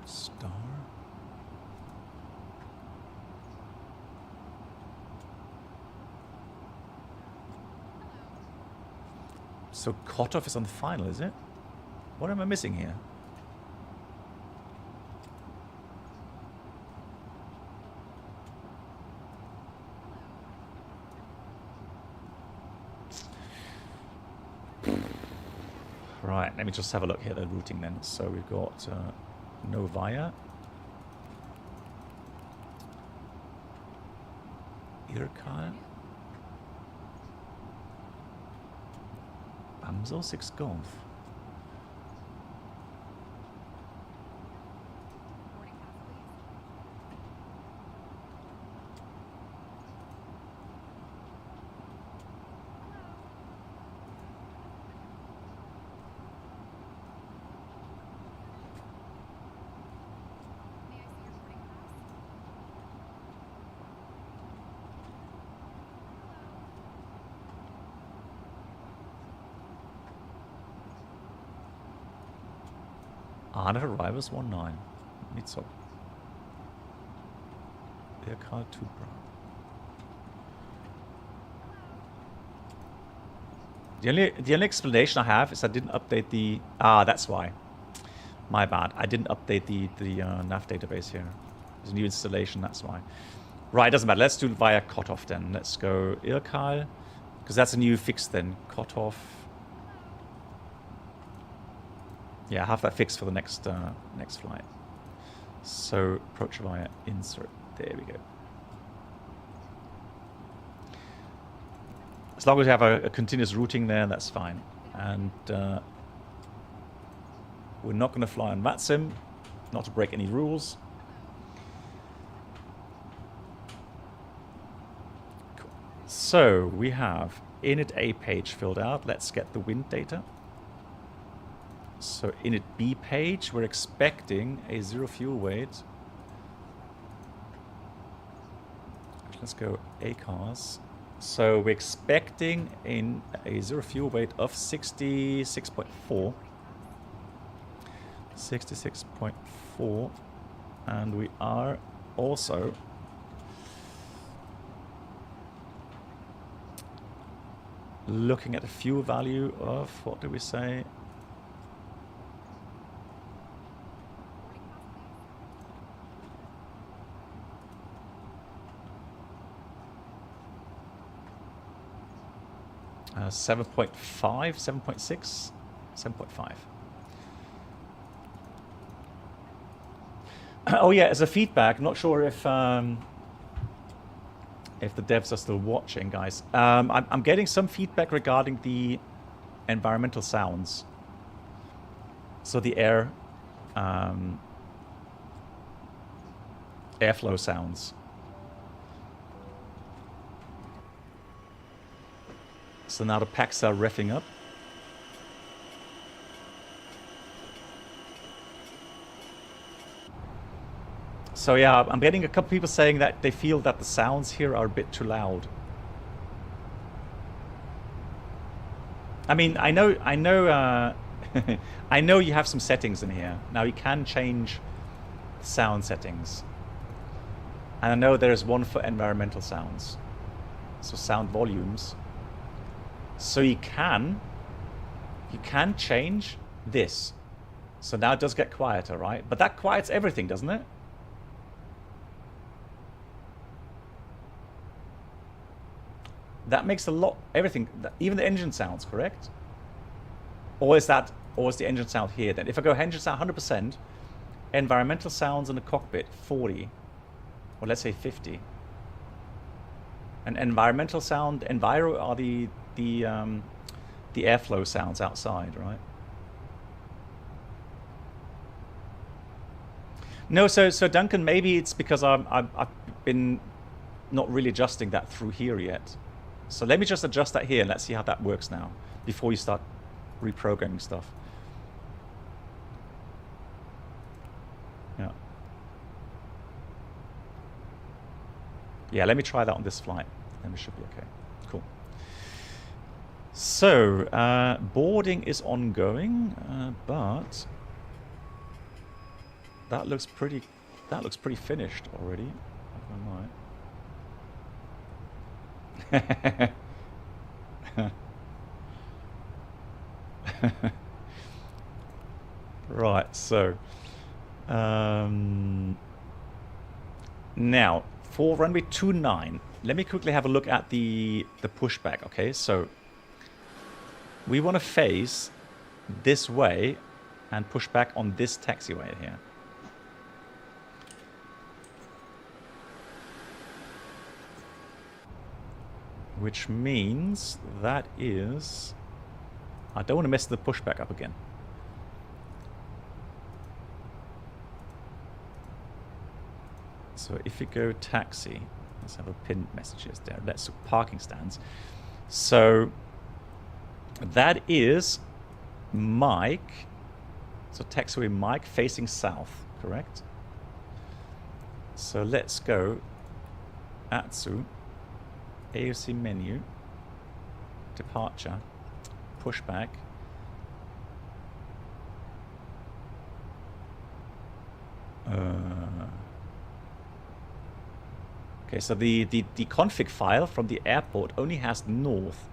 Star. So cutoff is on the final, is it? What am I missing here? Right, let me just have a look here, the routing then. So we've got Novaya, Irkal, Bamso 6 Golf. Arnold arrivals 19. Mitsop. Aircar 2 Bravo. The only explanation I have is I didn't update the... Ah, that's why. My bad. I didn't update the nav database here. There's a new installation, that's why. Right, doesn't matter. Let's do it via cutoff then. Let's go Irkal, because that's a new fix then. Cutoff. Yeah, I have that fixed for the next next flight. So approach via insert. There we go. As long as you have a continuous routing there, that's fine. And we're not going to fly on VATSIM, not to break any rules. Cool. So we have init A page filled out. Let's get the wind data. So init B page, we're expecting a 0 fuel weight. Let's go ACARS. So we're expecting in a 0 fuel weight of 66.4. 66.4. And we are also looking at a fuel value of, what do we say? Uh, 7.5, 7.6, 7.5. Oh yeah, as a feedback, not sure if the devs are still watching, guys. I'm getting some feedback regarding the environmental sounds. So the airflow sounds. So now the packs are reffing up. So yeah, I'm getting a couple people saying that they feel that the sounds here are a bit too loud. I mean, I know, I know you have some settings in here. Now you can change sound settings. And I know there's one for environmental sounds. So sound volumes. So you can change this. So now it does get quieter, right? But that quiets everything, doesn't it? That makes a lot, everything, even the engine sounds, correct? Or is the engine sound here then? If I go engine sound 100%, environmental sounds in the cockpit 40, or let's say 50. And environmental sound, enviro are the airflow sounds outside, right? No, so Duncan, maybe it's because I've been not really adjusting that through here yet. So let me just adjust that here and let's see how that works now before you start reprogramming stuff. Yeah. Yeah, let me try that on this flight. Then we should be okay. Cool. So, boarding is ongoing, but that looks pretty finished already. I might. Right, so now for runway 29, let me quickly have a look at the pushback. Okay, so we want to face this way and push back on this taxiway here. Which means that is... I don't want to mess the pushback up again. So if we go taxi, let's have a pinned messages there. Let's parking stands. So that is Mike. So taxiway Mike facing south, correct? So let's go Atsu. AOC menu, departure, pushback. Okay, so the config file from the airport only has north.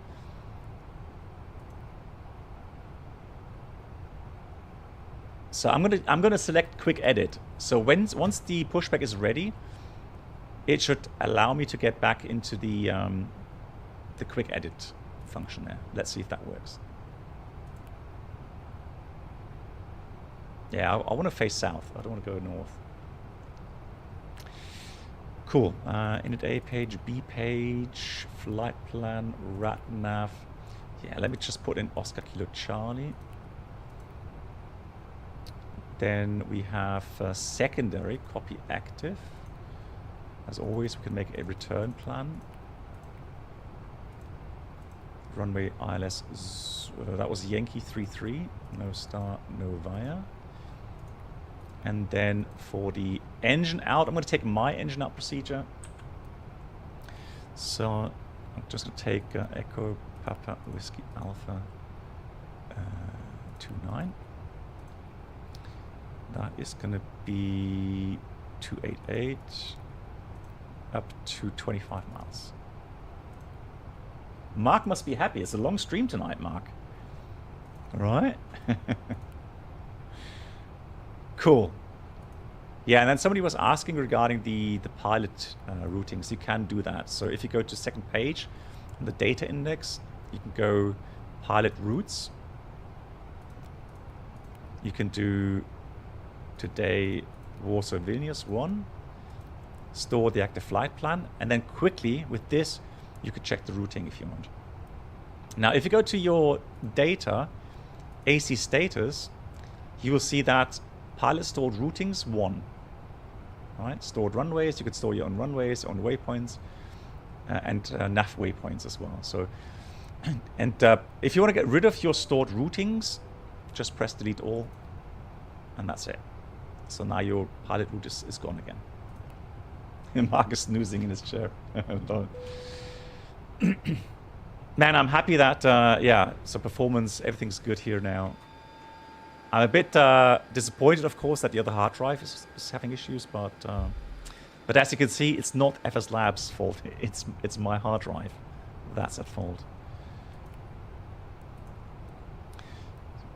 So I'm gonna select quick edit. So once the pushback is ready, it should allow me to get back into the quick edit function there. Let's see if that works. Yeah, I want to face south. I don't want to go north. Cool. Init A page, B page, flight plan, rat nav. Yeah, let me just put in Oscar Kilo Charlie. Then we have secondary, copy active. As always, we can make a return plan. Runway ILS, that was Yankee 33, no star, no via. And then for the engine out, I'm going to take my engine out procedure. So I'm just going to take Echo Papa Whiskey Alpha 29. That is going to be 288. Up to 25 miles. Mark must be happy. It's a long stream tonight, Mark. All right. Cool. Yeah, and then somebody was asking regarding the pilot routings. You can do that. So if you go to second page, on the data index, you can go pilot routes. You can do today Warsaw Vilnius 1. Store the active flight plan, and then quickly with this you could check the routing if you want. Now, if you go to your data, AC status, you will see that pilot stored routings 1. All right, stored runways. You could store your own runways, your own waypoints, and nav waypoints as well. So, and if you want to get rid of your stored routings, just press delete all, and that's it. So now your pilot route is gone again. And Mark is snoozing in his chair. Man, I'm happy that, yeah, so performance, everything's good here now. I'm a bit disappointed, of course, that the other hard drive is having issues, but as you can see, it's not FSLabs' fault. It's my hard drive that's at fault.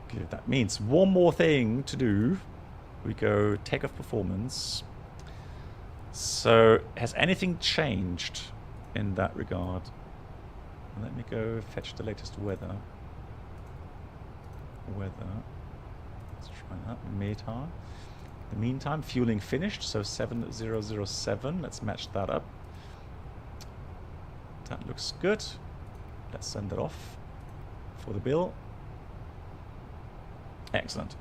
Okay, that means one more thing to do. We go takeoff performance. So, has anything changed in that regard? Let me go fetch the latest weather. Let's try that. Meta. In the meantime, fueling finished, so 7007. Let's match that up. That looks good. Let's send it off for the bill. Excellent.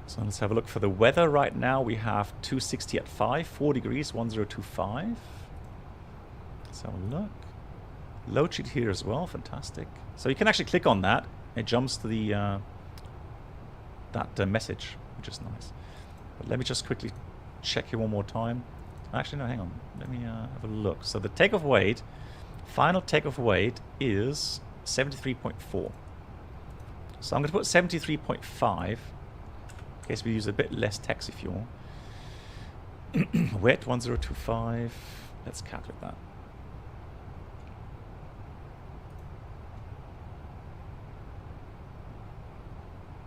So let's have a look for the weather. Right now we have 260 at 5, 4 degrees, 1025. Let's have a look. Load sheet here as well, fantastic. So you can actually click on that. It jumps to the that message, which is nice. But let me just quickly check here one more time. Actually, no, hang on. Let me have a look. So the takeoff weight, final takeoff weight is 73.4. So I'm going to put 73.5. In case we use a bit less taxi fuel. Wet 1025. Let's calculate that.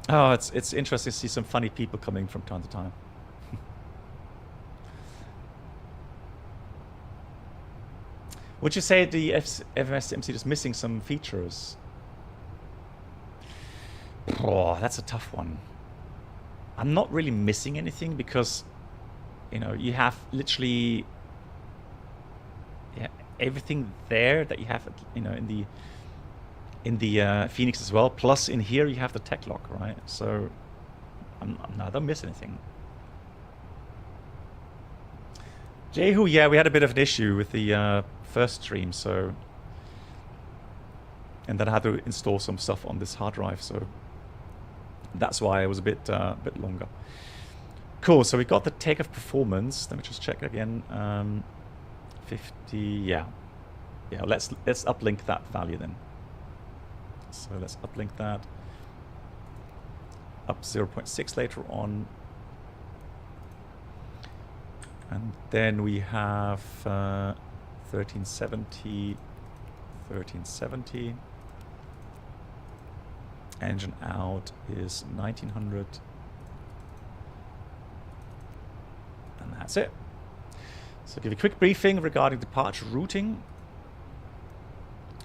Oh, it's interesting to see some funny people coming from time to time. Would you say the FSMC is missing some features? Oh, that's a tough one. I'm not really missing anything because, you know, you have literally everything there that you have, you know, in the Phoenix as well. Plus in here you have the tech lock, right? So I don't miss anything. Jehu, yeah, we had a bit of an issue with the first stream, so, and then I had to install some stuff on this hard drive, so that's why it was a bit longer. Cool, so we got the takeoff performance. Let me just check again. 50, yeah. Let's uplink that value then. So let's uplink that. Up 0.6 later on. And then we have 1370, 1370. Engine out is 1900. And that's it. So give you a quick briefing regarding departure routing.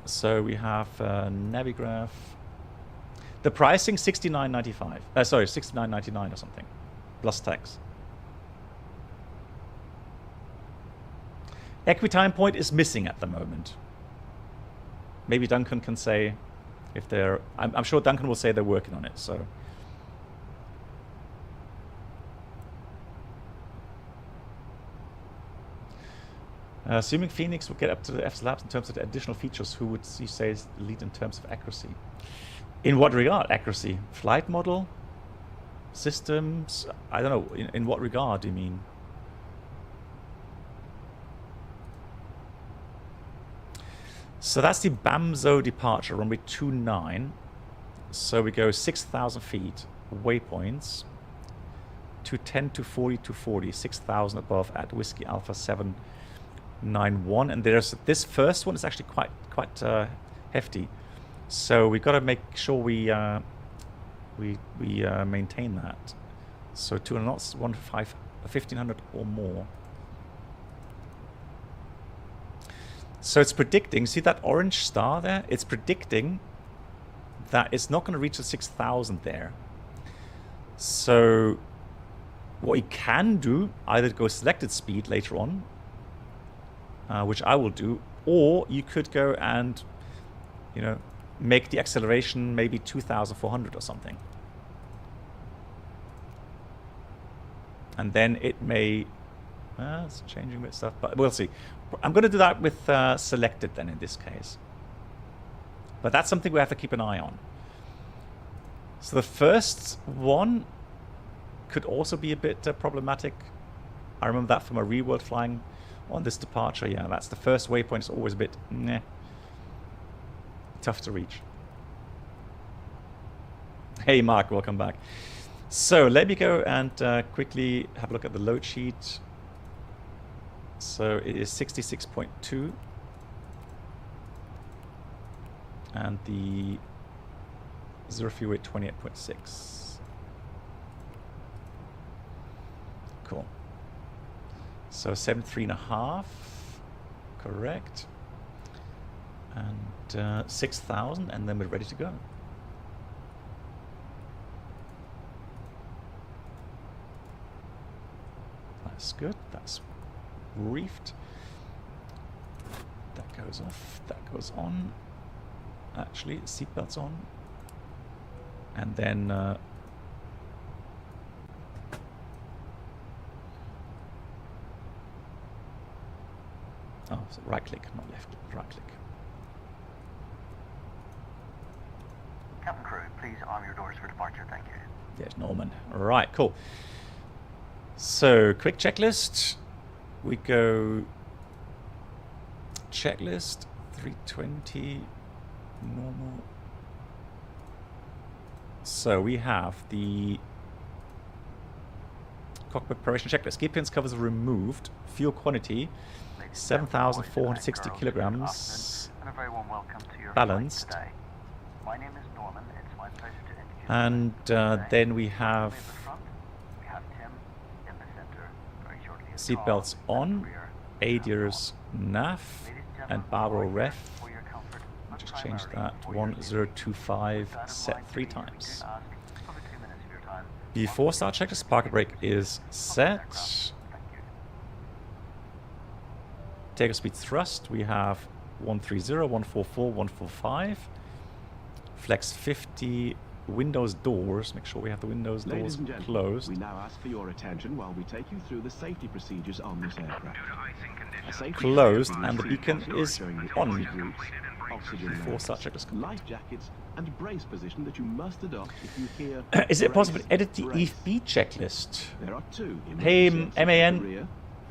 So we have Navigraph. The pricing 69.95. Sorry, 69.99 or something, plus tax. Equitime point is missing at the moment. Maybe Duncan can say if they're. I'm sure Duncan will say they're working on it. So. Assuming Phoenix will get up to the FSLabs in terms of the additional features, who would you say is the lead in terms of accuracy? In what regard, accuracy? Flight model? Systems? I don't know. In what regard do you mean? So that's the BAMZO departure, runway 29. So we go 6,000 feet, waypoints, 210, 240, 240, 6,000 above at Whiskey Alpha 791. And there's this first one is actually quite hefty. So we've got to make sure we maintain that. So 200 knots, 1,500 or more. So it's predicting, see that orange star there? It's predicting that it's not going to reach the 6,000 there. So what you can do, either go selected speed later on, which I will do. Or you could go and, you know, make the acceleration maybe 2,400 or something. And then it may... it's changing a bit stuff, but we'll see. I'm going to do that with selected then in this case. But that's something we have to keep an eye on. So the first one could also be a bit problematic. I remember that from a real world flying on this departure. Yeah, that's the first waypoint. It's always a bit tough to reach. Hey Mark, welcome back. So let me go and quickly have a look at the load sheet. So it is 66.2. And the zero fuel weight 28.6. Cool. So 73.5, correct. And 6,000, and then we're ready to go. That's good. That's briefed. That goes off. That goes on. Actually, seatbelts on. And then oh, so right click, not left click, right click. Captain crew, please arm your doors for departure, thank you. There's Norman. All right, cool. So, quick checklist. We go checklist 320 normal. So we have the cockpit preparation checklist. Gear pins covers removed. Fuel quantity 7,460 kilograms. And a very warm welcome to your balanced. flight today. My name is Norman. It's my pleasure to introduce And then we have we have Tim in the center. Very shortly. seatbelts on, ADIRS nav, and Barbaro ref. Just change that 1025 set 3 times. Before start checklist, parking brake is set. Takeoff speed thrust, we have 130, 144, 145. Flex 50, windows doors. Make sure we have the windows doors closed. We now ask for your attention while we take you through the safety procedures on this aircraft. Closed, and the beacon is on. Before such life jackets and brace position that you must adopt if you hear. Is it possible to edit the EPWA checklist? There are 2. Hey MAN, rear,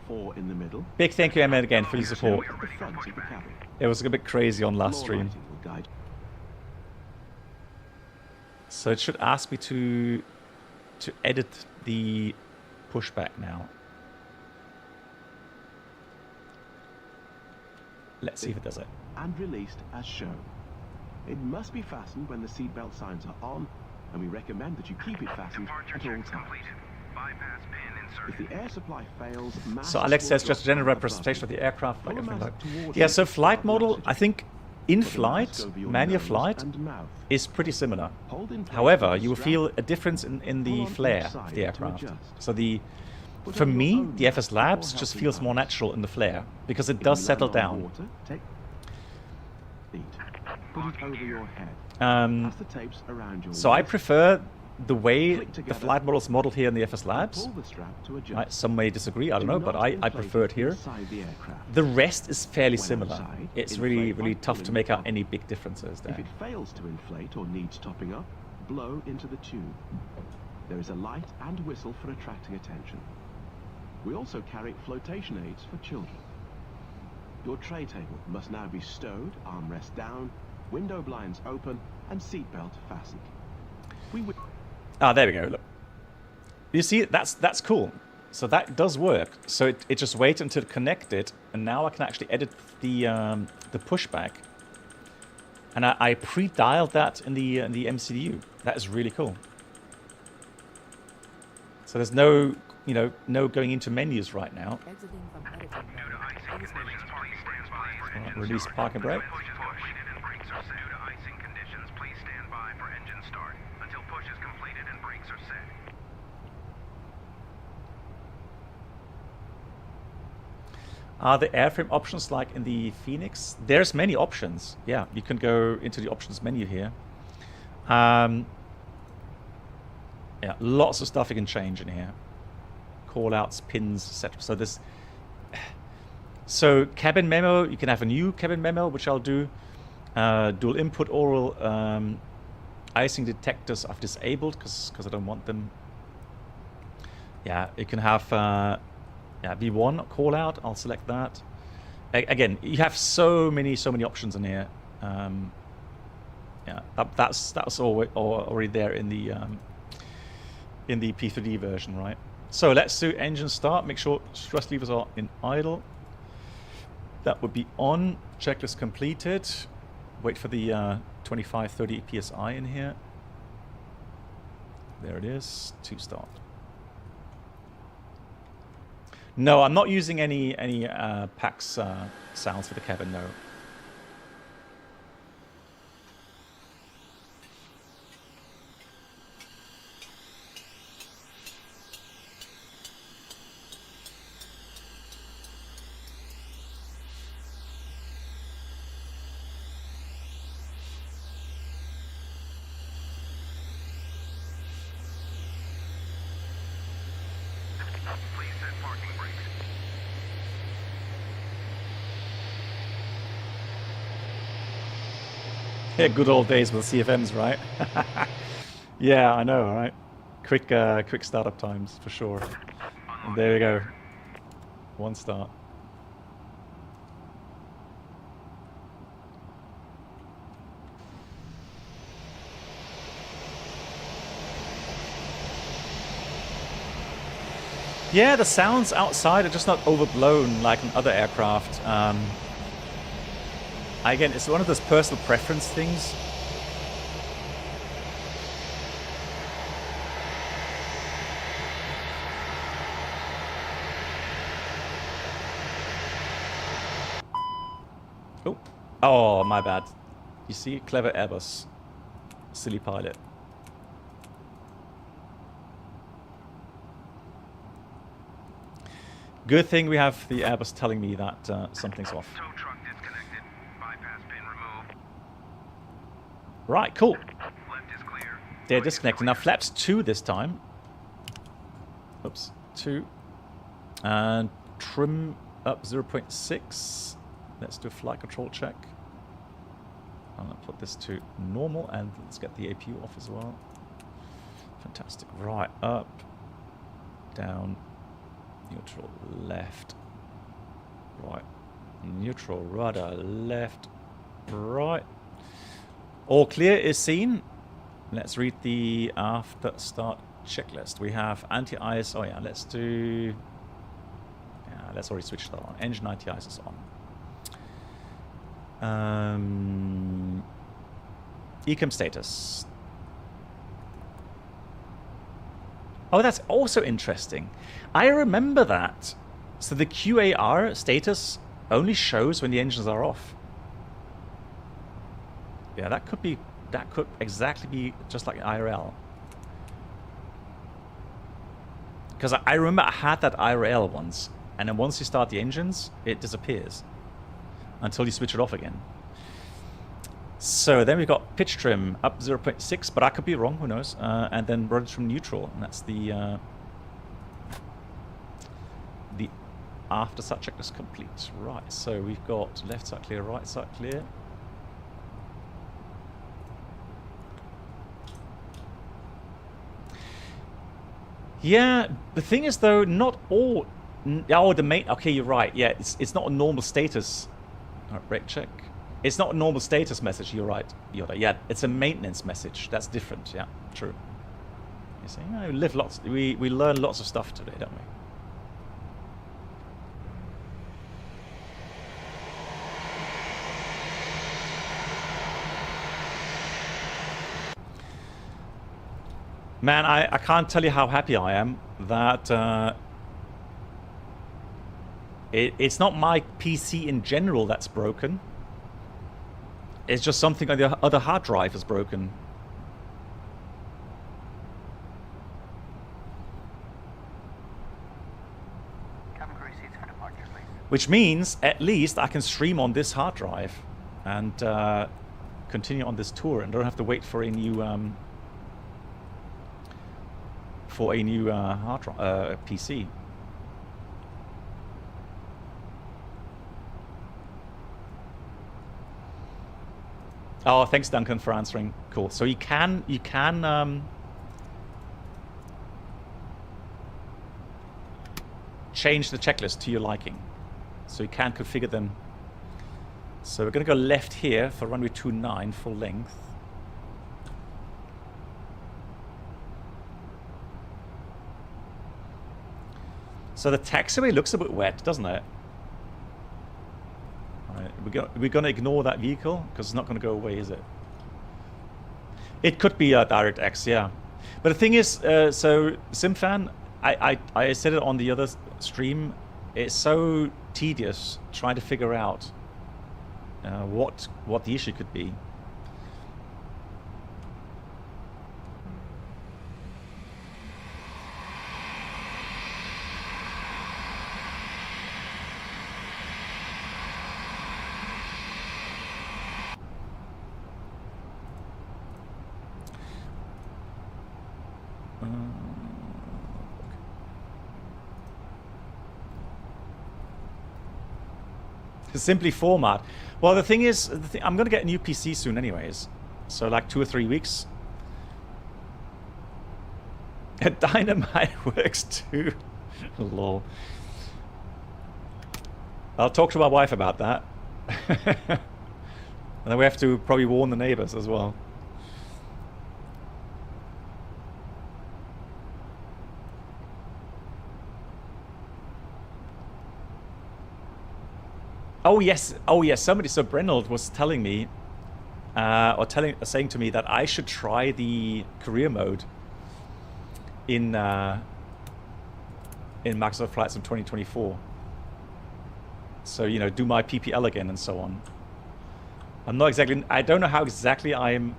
4 in the middle. big thank you MAN again for your support. At the front of the cabin. It was a bit crazy on last Floor stream. lighting will guide. So it should ask me to edit the pushback now. Let's see if it does it. And released as shown. It must be fastened when the seatbelt signs are on, and we recommend that you keep it fastened at all times. If the air supply fails, So Alex says just a general representation of the aircraft, like everything like. Yeah, so flight model, I think in flight, manual flight is pretty similar. However, you will feel a difference in the flare of the aircraft. So for me, the FSLabs just feels more natural in the flare because it does settle down. Put it over your head. Pass the tapes around your So I waist. prefer the way the flight model is modeled here in the FSLabs. Pull the strap to adjust. Right, some may disagree, I don't Do know, but not I inflate prefer it here. inside the aircraft. The rest is fairly When similar. outside, It's inflate really, by really tough to pulling make the out top. any big differences If there. it fails to inflate or needs topping up, blow into the tube. There is a light and whistle for attracting attention. We also carry flotation aids for children. Your tray table must now be stowed, armrest down, window blinds open, and seatbelt fastened. Ah, there we go. Look, you see, that's cool. So that does work. So it just waits until connected, and now I can actually edit the pushback. And I pre-dialed that in the MCU. That is really cool. So there's no, no going into menus right now. Exiting from editing mode. Alright, release park and brake. Are the airframe options like in the Phoenix? There's many options. Yeah, you can go into the options menu here. Yeah, lots of stuff you can change in here. Callouts, pins, etc. So this. So cabin memo, you can have a new cabin memo, which I'll do. Dual input oral icing detectors I've disabled because I don't want them. Yeah, you can have yeah, V1 call out. I'll select that. Again, you have so many options in here. Yeah, that's already there in the P3D version, right? So let's do engine start. Make sure thrust levers are in idle. That would be on. Checklist completed. Wait for the 25-30 PSI in here. There it is. To start. No, I'm not using any PAX sounds for the cabin, no. Yeah, good old days with CFMs, right? Yeah, I know, right? Quick startup times for sure. And there we go. One start. Yeah, the sounds outside are just not overblown like in other aircraft. Again, it's one of those personal preference things. Oh, my bad. You see, clever Airbus. Silly pilot. Good thing we have the Airbus telling me that something's off. Right, cool. They're disconnected. Now flaps 2 this time. Oops, 2. And trim up 0.6. Let's do a flight control check. I'm going to put this to normal and let's get the APU off as well. Fantastic. Right, up, down, neutral, left, right, neutral, rudder, left, right. All clear is seen. Let's read the after start checklist. We have anti-ice. Oh yeah, let's do. Yeah, let's already switch that on. Engine anti-ice is on. Ecam status. Oh, that's also interesting. I remember that. So the QAR status only shows when the engines are off. Yeah, that could exactly be just like IRL. Because I remember I had that IRL once, and then once you start the engines, it disappears until you switch it off again. So then we've got pitch trim up 0.6, but I could be wrong, who knows? And then rudder trim neutral, and that's the after start checklist complete. Right, so we've got left side clear, right side clear. Yeah, the thing is though, not all. Oh, the main. Okay, you're right. Yeah, it's not a normal status. Alright, brake check. It's not a normal status message. You're right, Yoda. Yeah, it's a maintenance message. That's different. Yeah, true. You see, we live lots. We learn lots of stuff today, don't we? Man, I can't tell you how happy I am that it's not my PC in general that's broken. It's just something on the other hard drive is broken. Cabin crew seats for departure, please. Which means at least I can stream on this hard drive and continue on this tour and don't have to wait for a new hard drive PC. Oh, thanks Duncan for answering. Cool. So you can change the checklist to your liking. So you can configure them. So we're going to go left here for runway 29 full length. So the taxiway looks a bit wet, doesn't it? Right, we're going to ignore that vehicle because it's not going to go away, is it? It could be a DirectX, yeah. But the thing is, so SimFan, I said it on the other stream, it's so tedious trying to figure out what the issue could be. Simply format. Well, the thing is, I'm going to get a new PC soon anyways. So like 2 or 3 weeks. Dynamite works too. Lol. I'll talk to my wife about that. And then we have to probably warn the neighbors as well. Oh yes, somebody, so Brenold was telling me, saying to me that I should try the career mode in Microsoft Flight Sim 2024. So, you know, do my PPL again and so on. I don't know how exactly I'm...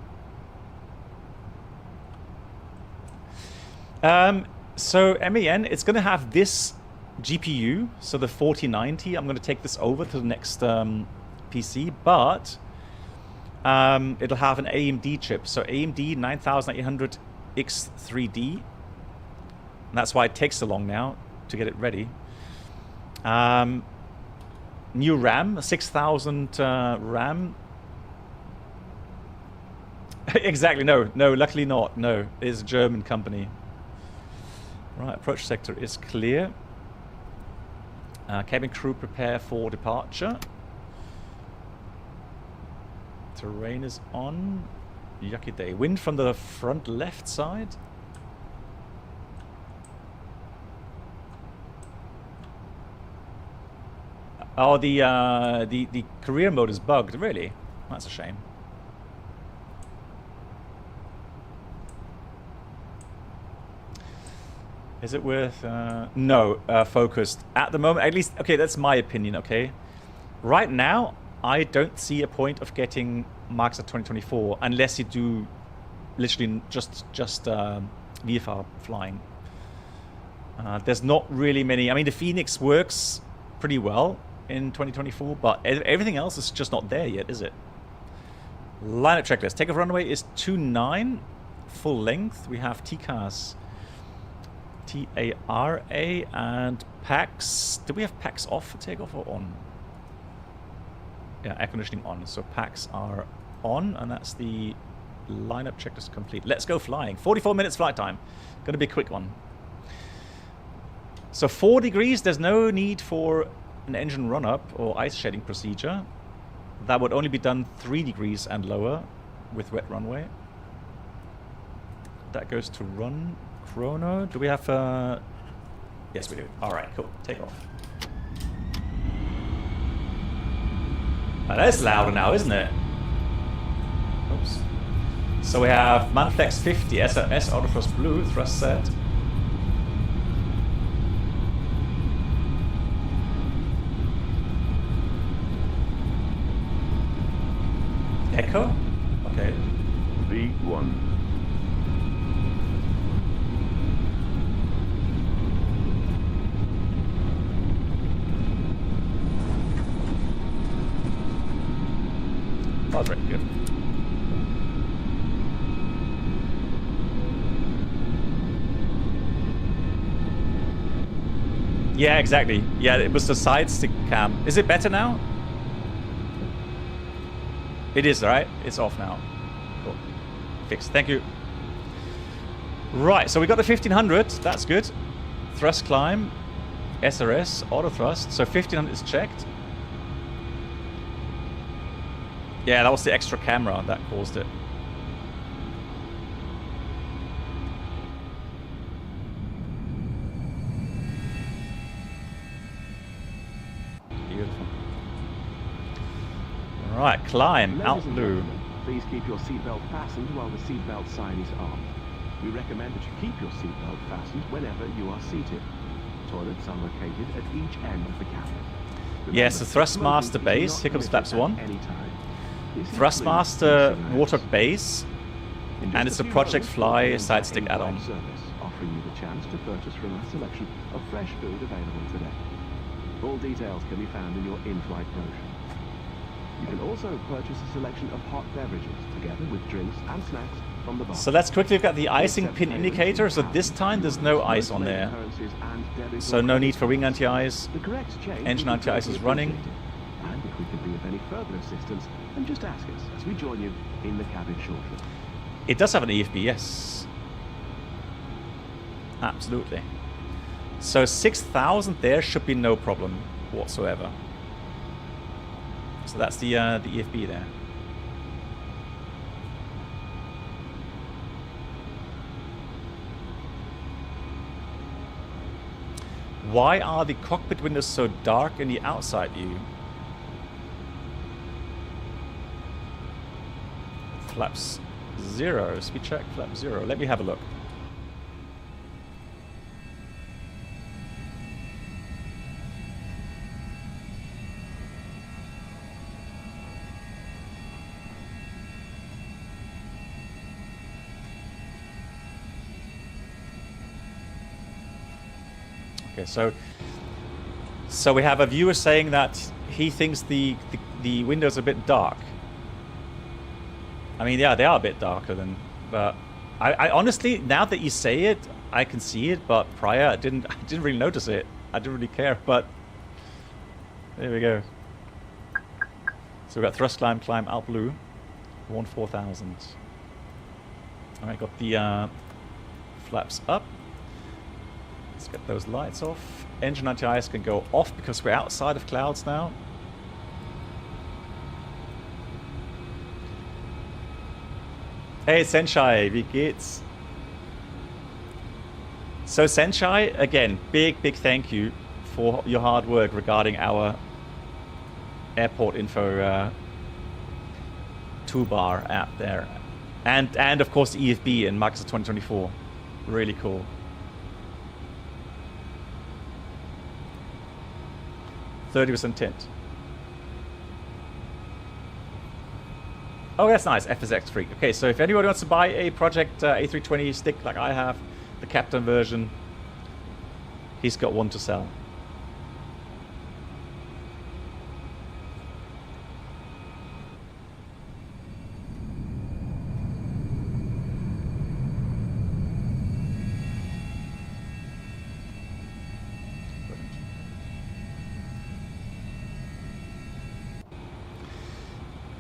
So MAN, it's going to have this GPU, so the 4090. I'm going to take this over to the next PC, but it'll have an AMD chip, so AMD 9800 X3D, and that's why it takes so long now to get it ready. New RAM, 6000 RAM. Exactly, no, luckily not. No, it's a German company. Right, approach sector is clear. Cabin crew prepare for departure. Terrain is on. Yucky day. Wind from the front left side. Oh, the career mode is bugged. Really? That's a shame. Is it worth... no, focused. At the moment, at least... Okay, that's my opinion, okay? Right now, I don't see a point of getting Marks at 2024 unless you do literally just VFR flying. There's not really many... I mean, the Phoenix works pretty well in 2024, but everything else is just not there yet, is it? Lineup checklist. Takeoff runway is 29, full length. We have TCAS... TARA and PAX. Do we have PAX off for takeoff or on? Yeah, air conditioning on. So PAX are on, and that's the lineup checklist complete. Let's go flying. 44 minutes flight time. Going to be a quick one. So 4 degrees, there's no need for an engine run-up or ice shedding procedure. That would only be done 3 degrees and lower with wet runway. That goes to run. Chrono, do we have yes we do. Alright, cool. Take off. Oh, that's louder now, isn't it? Oops. So we have Manflex 50 SMS Autothrust Blue thrust set. Echo? Okay. V1. That was really good. Yeah, exactly. Yeah, it was the side stick cam. Is it better now? It is, right? It's off now. Cool. Fixed. Thank you. Right, so we got the 1500. That's good. Thrust climb. SRS. Auto thrust. So 1500 is checked. Yeah, that was the extra camera that caused it. Beautiful. Alright, climb. Out blue. Please keep your seatbelt fastened while the seatbelt sign is on. We recommend that you keep your seatbelt fastened whenever you are seated. Toilets are located at each end of the cabin. Yes, the Thrustmaster base. Here comes Flaps 1. Thrustmaster Warthog base. And it's a Project Fly side stick add-on. Offering you the chance to purchase from a selection of fresh food available today. All details can be found in your in-flight brochure. You can also purchase a selection of hot beverages together with drinks and snacks from the bar. So let's quickly look at the icing pin indicator. So this time there's no ice on there. So no need for wing anti-ice. Engine anti-ice is running. And if we can be of any further assistance, then just ask us as we join you in the cabin shortly. It does have an EFB, yes. Absolutely. So 6,000 there should be no problem whatsoever. So that's the EFB there. Why are the cockpit windows so dark in the outside view? Flaps 0. Speed check, flap 0. Let me have a look. Okay, so we have a viewer saying that he thinks the windows are a bit dark. I mean, yeah, they are a bit darker than, but I honestly, now that you say it, I can see it, but prior I didn't really notice it. I didn't really care, but there we go. So we've got thrust climb out blue, 14000. All right, got the flaps up. Let's get those lights off. Engine anti-ice can go off because we're outside of clouds now. Hey Senshai, wie geht's? So Senshai, again, big thank you for your hard work regarding our airport info toolbar app there. And of course the EFB in Microsoft 2024. Really cool. %30 tint. Oh, that's nice. FSX Freak. Okay, so if anybody wants to buy a Project A320 stick like I have, the Captain version, he's got one to sell.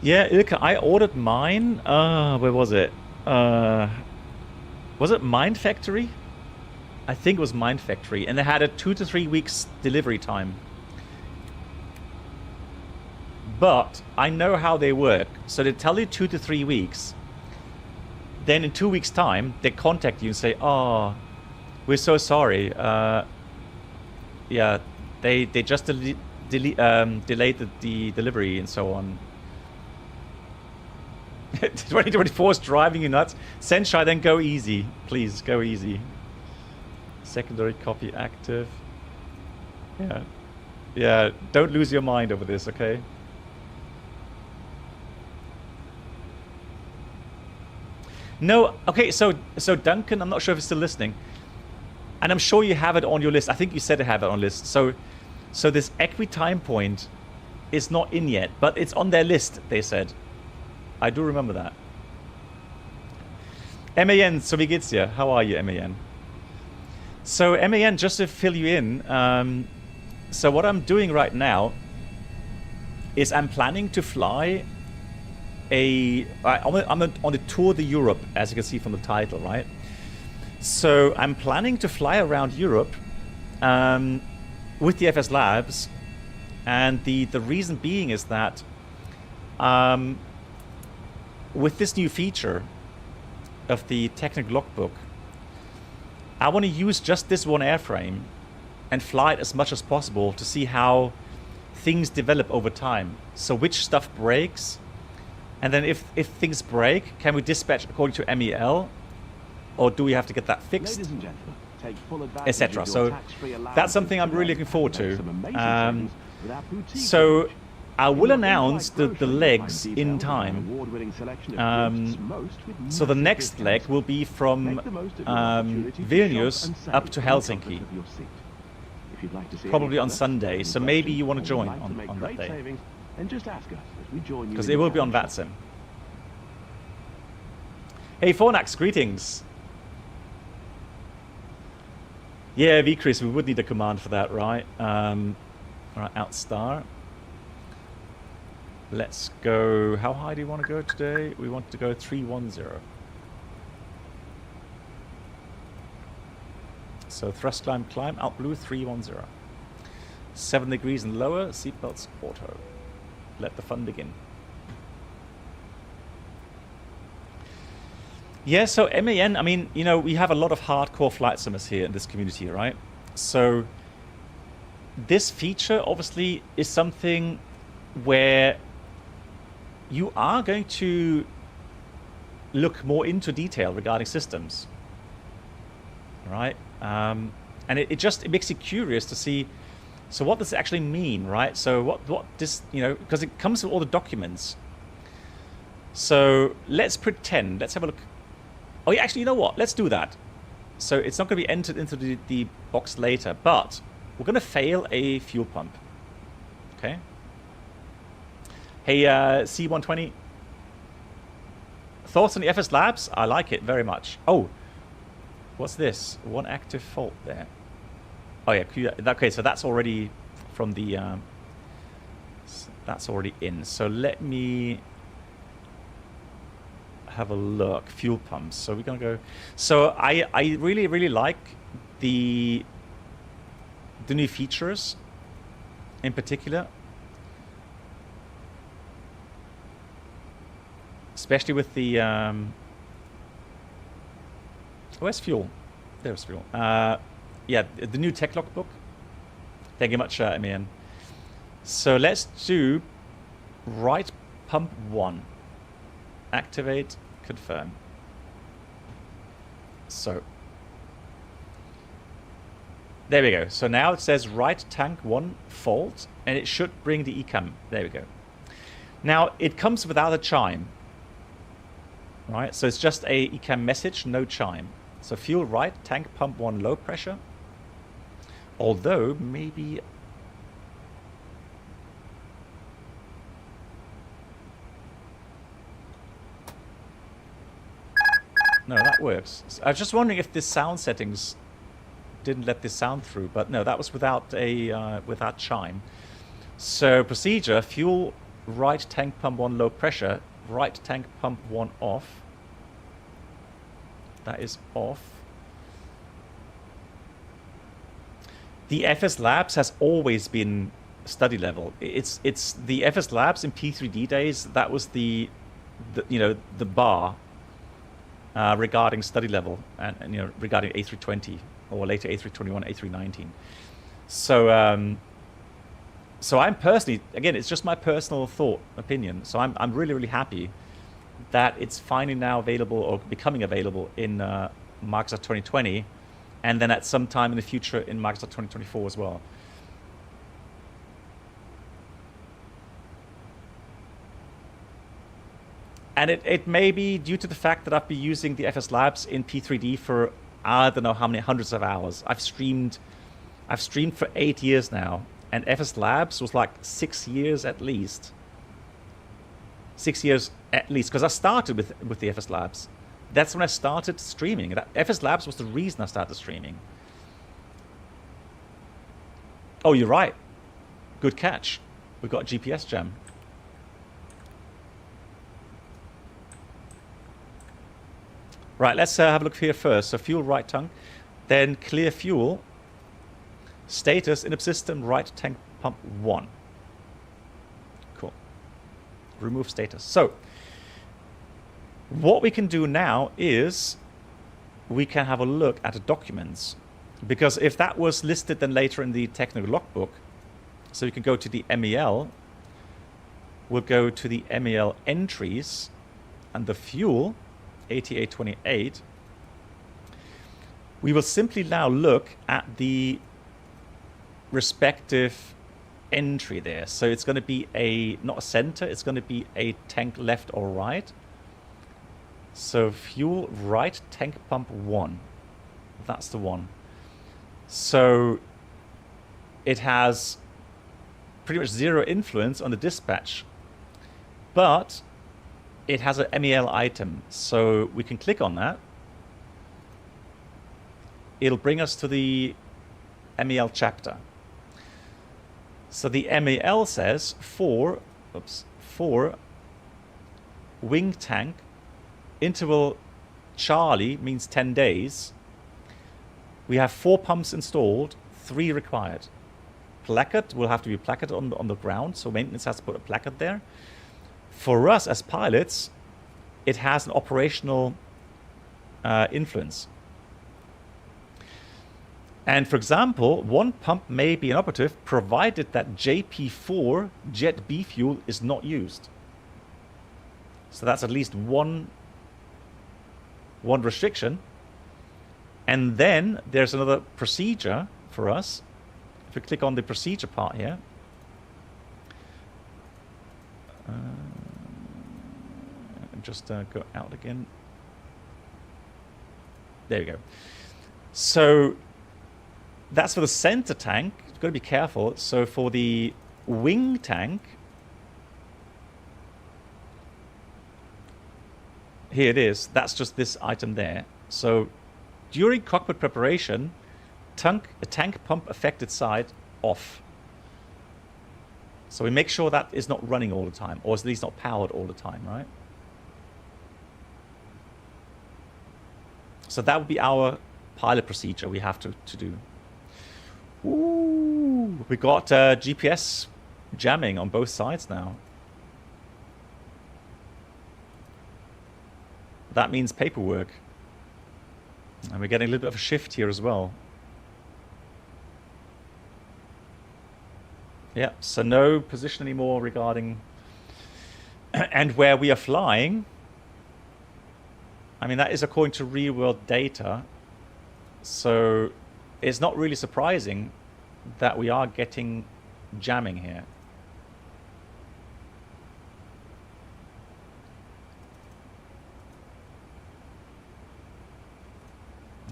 Yeah, Ilka, I ordered mine. Where was it? Was it Mind Factory? I think it was Mind Factory, and they had a 2 to 3 weeks delivery time. But I know how they work. So they tell you 2 to 3 weeks. Then in 2 weeks' time, they contact you and say, "Oh, we're so sorry. Yeah, they just delayed the delivery and so on." 2024 is driving you nuts. Senshai, then go easy. Please, go easy. Secondary copy active. Yeah. Yeah, don't lose your mind over this, okay? No, okay, so Duncan, I'm not sure if you're still listening. And I'm sure you have it on your list. I think you said to have it on list. So this EPWA time point is not in yet, but it's on their list, they said. I do remember that. MAN, so wie geht's dir? How are you, MAN? So MAN, just to fill you in, so what I'm doing right now is I'm planning to fly I'm on a tour de Europe, as you can see from the title, right? So I'm planning to fly around Europe with the FSLabs, and the reason being is that with this new feature of the technical logbook, I want to use just this one airframe and fly it as much as possible to see how things develop over time. So which stuff breaks, and then if things break, can we dispatch according to MEL, or do we have to get that fixed, etc. So that's something I'm really looking forward to. So I will announce the legs in time. So the next leg will be from Vilnius up to Helsinki, probably on Sunday. So maybe you want to join on that day, because it will be on VATSIM. Hey Fornax, greetings. Yeah, Chris, we would need a command for that, right? Alright, outstar. Let's go. How high do you want to go today? We want to go 310. So thrust climb, out blue 310. 7 degrees and lower, seatbelts auto. Let the fun begin. Yeah, so MAN, I mean, you know, we have a lot of hardcore flight simmers here in this community, right? So this feature obviously is something where you are going to look more into detail regarding systems, right? And it makes you curious to see, so what does it actually mean, right? So what this, you know, because it comes with all the documents. So let's pretend, let's have a look. Oh yeah, actually, you know what? Let's do that. So it's not going to be entered into the box later, but we're going to fail a fuel pump. Okay. Hey, C120. Thoughts on the FSLabs? I like it very much. Oh, what's this? One active fault there. Oh yeah, okay, so that's already from the... that's already in. So let me have a look. Fuel pumps. So we're going to go... So I really, really like the new features in particular. Especially with the... where's fuel? There's fuel. Yeah, the new tech logbook. Thank you much, Emian. So let's do right pump 1. Activate, confirm. So there we go. So now it says right tank 1 fault, and it should bring the ECAM. There we go. Now it comes without a chime. Right, so it's just a ECAM message, no chime. So fuel right, tank pump 1 low pressure. Although maybe... No, that works. So I was just wondering if the sound settings didn't let this sound through, but no, that was without a without chime. So procedure: fuel right tank pump 1 low pressure, right tank pump 1 off. That is off. The FSLabs has always been study level. It's the FSLabs in P3D days. That was the you know, the bar regarding study level and you know, regarding A320 or later A321, A319. So so I'm personally, again, it's just my personal opinion. So I'm really, really happy that it's finally now available or becoming available in Microsoft 2020, and then at some time in the future in Microsoft 2024 as well. And it may be due to the fact that I've been using the FSLabs in P3D for I don't know how many hundreds of hours. I've streamed for 8 years now, and FSLabs was like 6 years at least. 6 years at least, because I started with the FSLabs. That's when I started streaming. FSLabs was the reason I started streaming. Oh, you're right. Good catch. We've got a GPS jam. Right, let's have a look here first. So fuel right tank, then clear fuel. Status in the system right tank pump 1. Cool. Remove status. So what we can do now is we can have a look at the documents, because if that was listed then later in the technical logbook, so you can go to the MEL, we'll go to the MEL entries and the fuel 8828. We will simply now look at the respective entry there. So it's going to be not a center, it's going to be a tank left or right. So fuel right tank pump 1. That's the one. So it has pretty much zero influence on the dispatch, but it has an MEL item. So we can click on that. It'll bring us to the MEL chapter. So the MEL says for wing tank, interval Charlie means 10 days. We have 4 pumps installed, 3 required. Placard will have to be placarded on the ground, so maintenance has to put a placard there. For us as pilots, it has an operational influence. And for example, 1 pump may be inoperative provided that JP4 jet B fuel is not used. So that's at least one restriction. And then there's another procedure for us. If we click on the procedure part here, just go out again. There we go. So that's for the center tank. You've got to be careful. So for the wing tank, here it is. That's just this item there. So during cockpit preparation, tank pump affected side off. So we make sure that is not running all the time, or at least not powered all the time, right? So that would be our pilot procedure we have to do. Ooh, we got GPS jamming on both sides now. That means paperwork. And we're getting a little bit of a shift here as well. Yeah, so no position anymore regarding and where we are flying. I mean, that is according to real world data. So it's not really surprising that we are getting jamming here.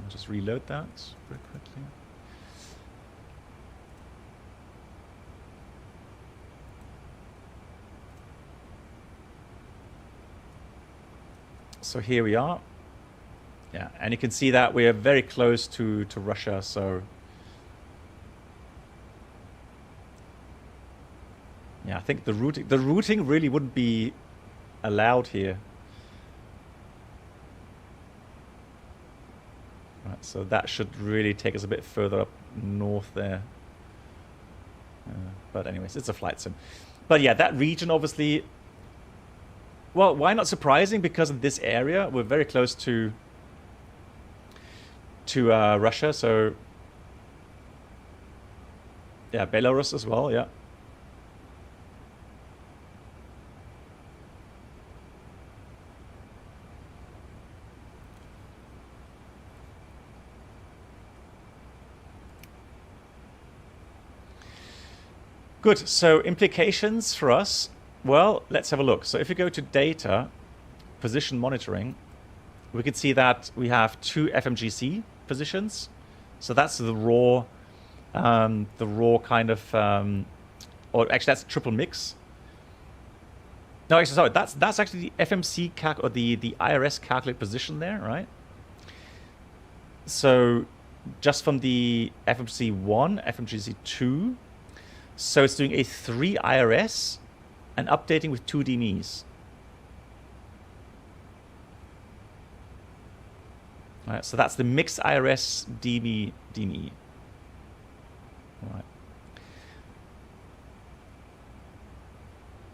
I'll just reload that very quickly. So here we are. Yeah, and you can see that we are very close to Russia, so yeah, I think the routing really wouldn't be allowed here. Right, so that should really take us a bit further up north there. But anyways, it's a flight sim. But yeah, that region obviously, well, why not surprising? Because in this area, we're very close to Russia, so yeah, Belarus as well, yeah. Good, so implications for us. Well, let's have a look. So if you go to data, position monitoring, we can see that we have 2 FMGC positions. So that's the raw kind of, or actually that's a triple mix. No, actually, sorry, that's actually the FMC calc or the IRS calculate position there, right? So just from the FMC 1, FMC 2, so it's doing a 3 IRS and updating with 2 DMEs. All right, so that's the mixed IRS DME. All right.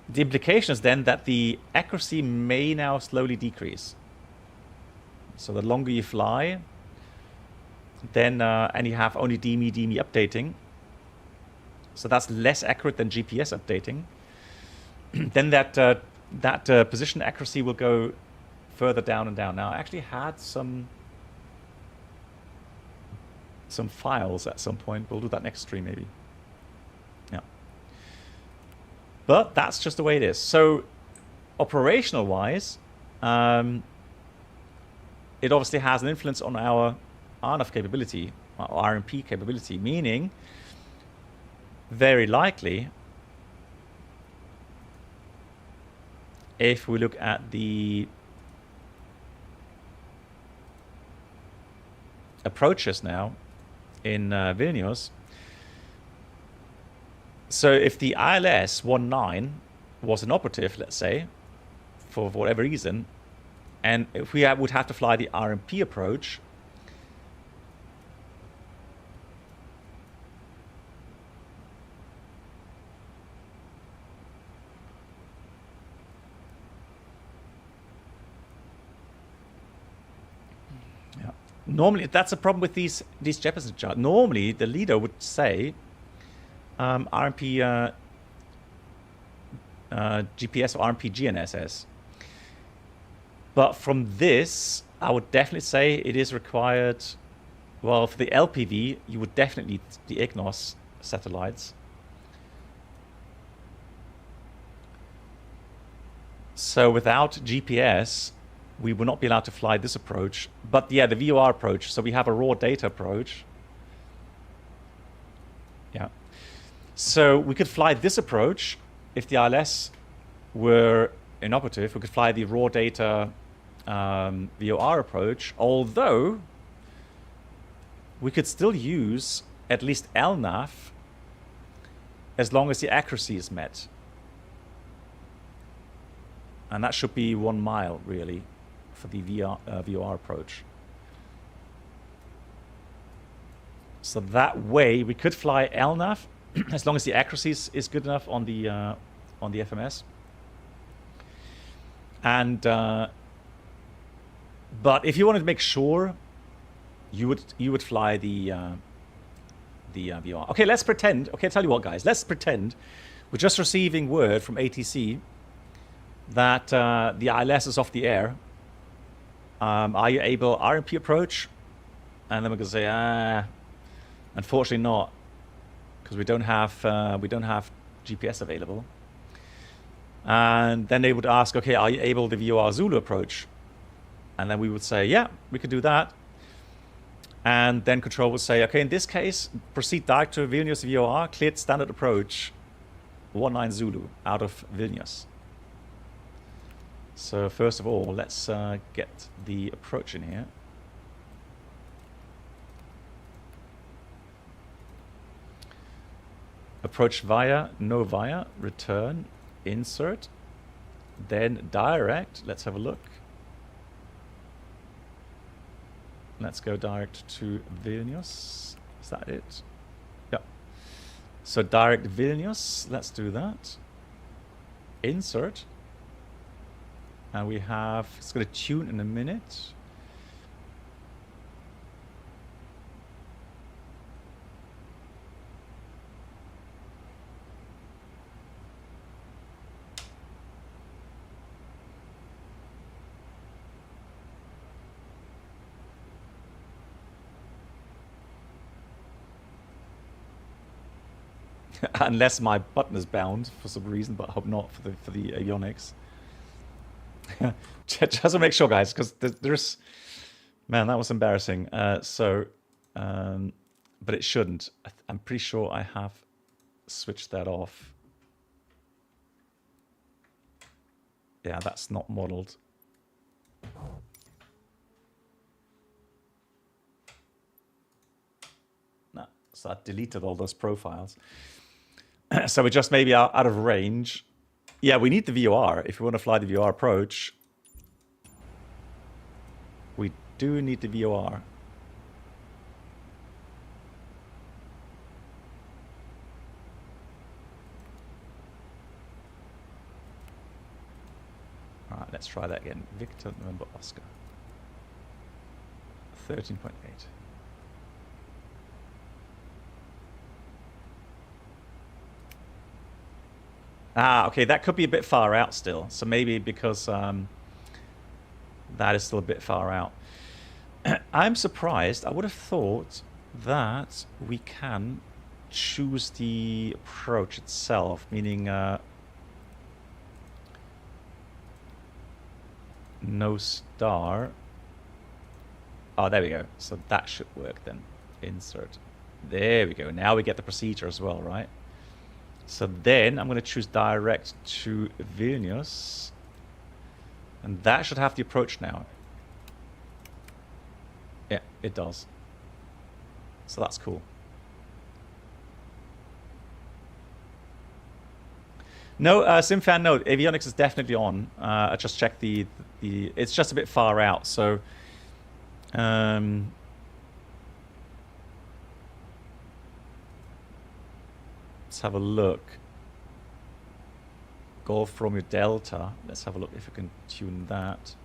The implication is then that the accuracy may now slowly decrease. So the longer you fly, then and you have only DME updating, so that's less accurate than GPS updating. Then that position accuracy will go further down and down. Now I actually had some files at some point. We'll do that next stream maybe. Yeah. But that's just the way it is. So operational wise, it obviously has an influence on our RNAV capability, or RMP capability, meaning very likely if we look at the approaches now in Vilnius, so if the ILS 19 was inoperative, let's say, for whatever reason, and if we would have to fly the RMP approach, normally, that's a problem with these Jefferson charts. Normally, the leader would say RMP GPS or RMP GNSS. But from this, I would definitely say it is required. Well, for the LPV, you would definitely need the IGNOS satellites. So without GPS, we will not be allowed to fly this approach. But yeah, the VOR approach. So we have a raw data approach. Yeah. So we could fly this approach if the ILS were inoperative. We could fly the raw data VOR approach, although we could still use at least LNAV as long as the accuracy is met. And that should be 1 mile, really, for the VOR approach. So that way, we could fly LNAV as long as the accuracy is good enough on the FMS. And but if you wanted to make sure, you would fly the VOR. Okay, let's pretend. Okay, I'll tell you what, guys. Let's pretend we're just receiving word from ATC that the ILS is off the air. Are you able RMP approach? And then we're gonna say, unfortunately not, because we don't have GPS available. And then they would ask, okay, are you able the VOR Zulu approach? And then we would say, yeah, we could do that. And then control would say, okay, in this case, proceed direct to Vilnius VOR, cleared standard approach, 19 Zulu out of Vilnius. So first of all, let's get the approach in here. Approach via, no via, return, insert, then direct. Let's have a look. Let's go direct to Vilnius. Is that it? Yeah. So direct Vilnius, let's do that. Insert. And we have, it's going to tune in a minute. Unless my button is bound for some reason, but I hope not for the avionics. Just to make sure, guys, because there's, man, that was embarrassing. But it shouldn't. I'm pretty sure I have switched that off. Yeah, that's not modeled. No, so I deleted all those profiles. So we're just maybe out of range. Yeah, we need the VOR. If we want to fly the VOR approach, we do need the VOR. All right, let's try that again. Victor, November, Oscar. 13.8. Ah, okay, that could be a bit far out still. So maybe because that is still a bit far out. I'm surprised. I would have thought that we can choose the approach itself, meaning no star. Oh, there we go. So that should work then. Insert. There we go. Now we get the procedure as well, right? So then I'm going to choose direct to Vilnius. And that should have the approach now. Yeah, it does. So that's cool. No, SimFan, no, avionics is definitely on. I just checked the it's just a bit far out, so let's have a look. Golf Romeo Delta. Let's have a look if we can tune that.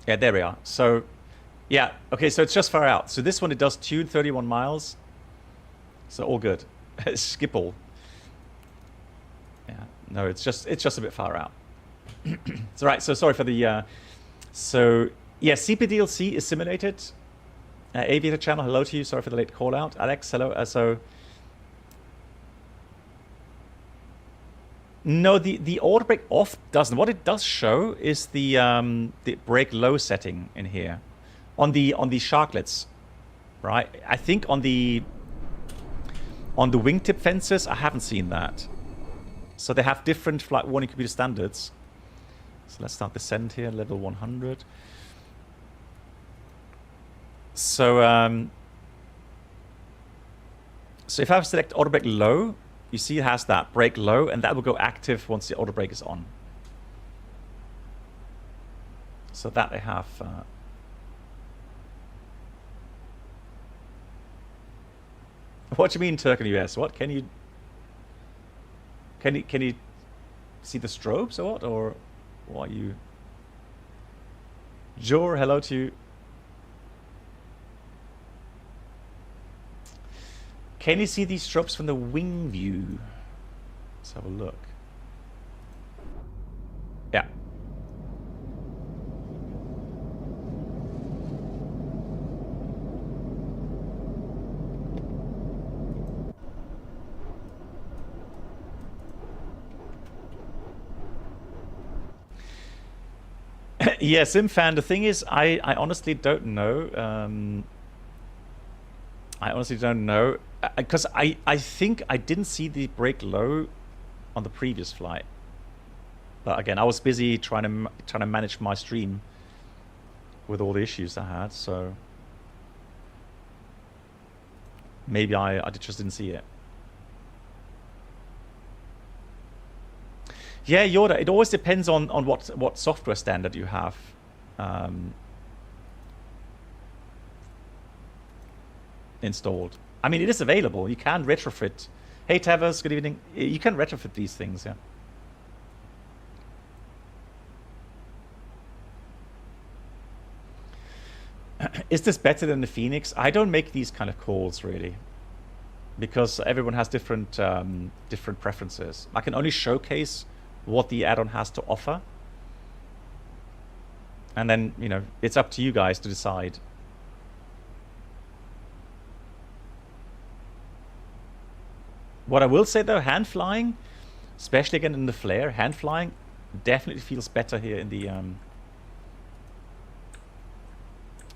Yeah, there we are. So, yeah, okay, so it's just far out. So this one, it does tune 31 miles. So all good. Skip all. Yeah, no, it's just a bit far out. It's all right. So sorry for the. So yeah, CPDLC is simulated. Aviator channel, hello to you. Sorry for the late call out, Alex. Hello. So no, the auto brake off doesn't. What it does show is the brake low setting in here, on the sharklets, right? I think on the wingtip fences, I haven't seen that. So they have different flight warning computer standards. So let's start descent here, level 100. So so if I select auto brake low, you see it has that brake low, and that will go active once the auto brake is on. So that they have. What do you mean, Turk and US? What can you see the strobes or what? Or what are you? Jor, hello to you. Can you see these strobes from the wing view? Let's have a look. Yeah. Yeah, SimFan, the thing is, I honestly don't know. I honestly don't know. Because I think I didn't see the brake low on the previous flight. But again, I was busy trying to manage my stream with all the issues I had, so maybe I just didn't see it. Yeah, Yoda, it always depends on what software standard you have. Installed. I mean, it is available. You can retrofit. Hey, Tavers, good evening. You can retrofit these things, yeah. Is this better than the Phoenix? I don't make these kind of calls, really. Because everyone has different different preferences. I can only showcase what the add-on has to offer. And then, you know, it's up to you guys to decide. What I will say though, hand flying, especially again in the flare, hand flying definitely feels better here in the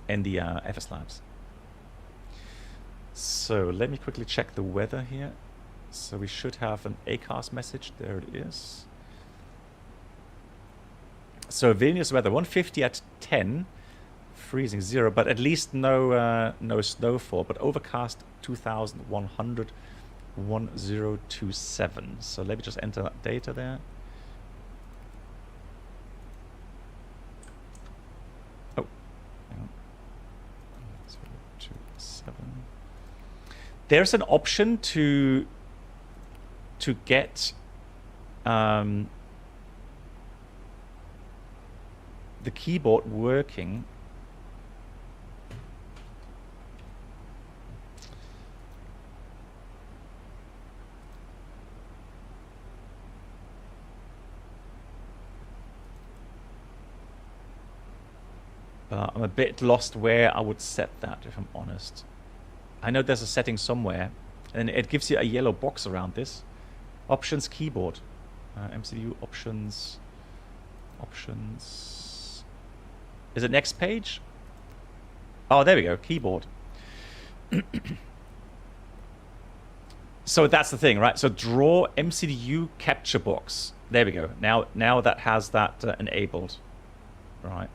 FSLabs. So let me quickly check the weather here. So we should have an ACARS message. There it is. So Vilnius weather 150 at 10, freezing 0, but at least no no snowfall. But overcast 2,100, 1027. So let me just enter that data there. Oh, hang on. 027. There's an option to get the keyboard working. But I'm a bit lost where I would set that, if I'm honest. I know there's a setting somewhere, and it gives you a yellow box around this. Options keyboard. MCU options. Options. Is it next page? Oh, there we go. Keyboard. So that's the thing, right? So draw MCU capture box. There we go. Now that has that enabled. Right.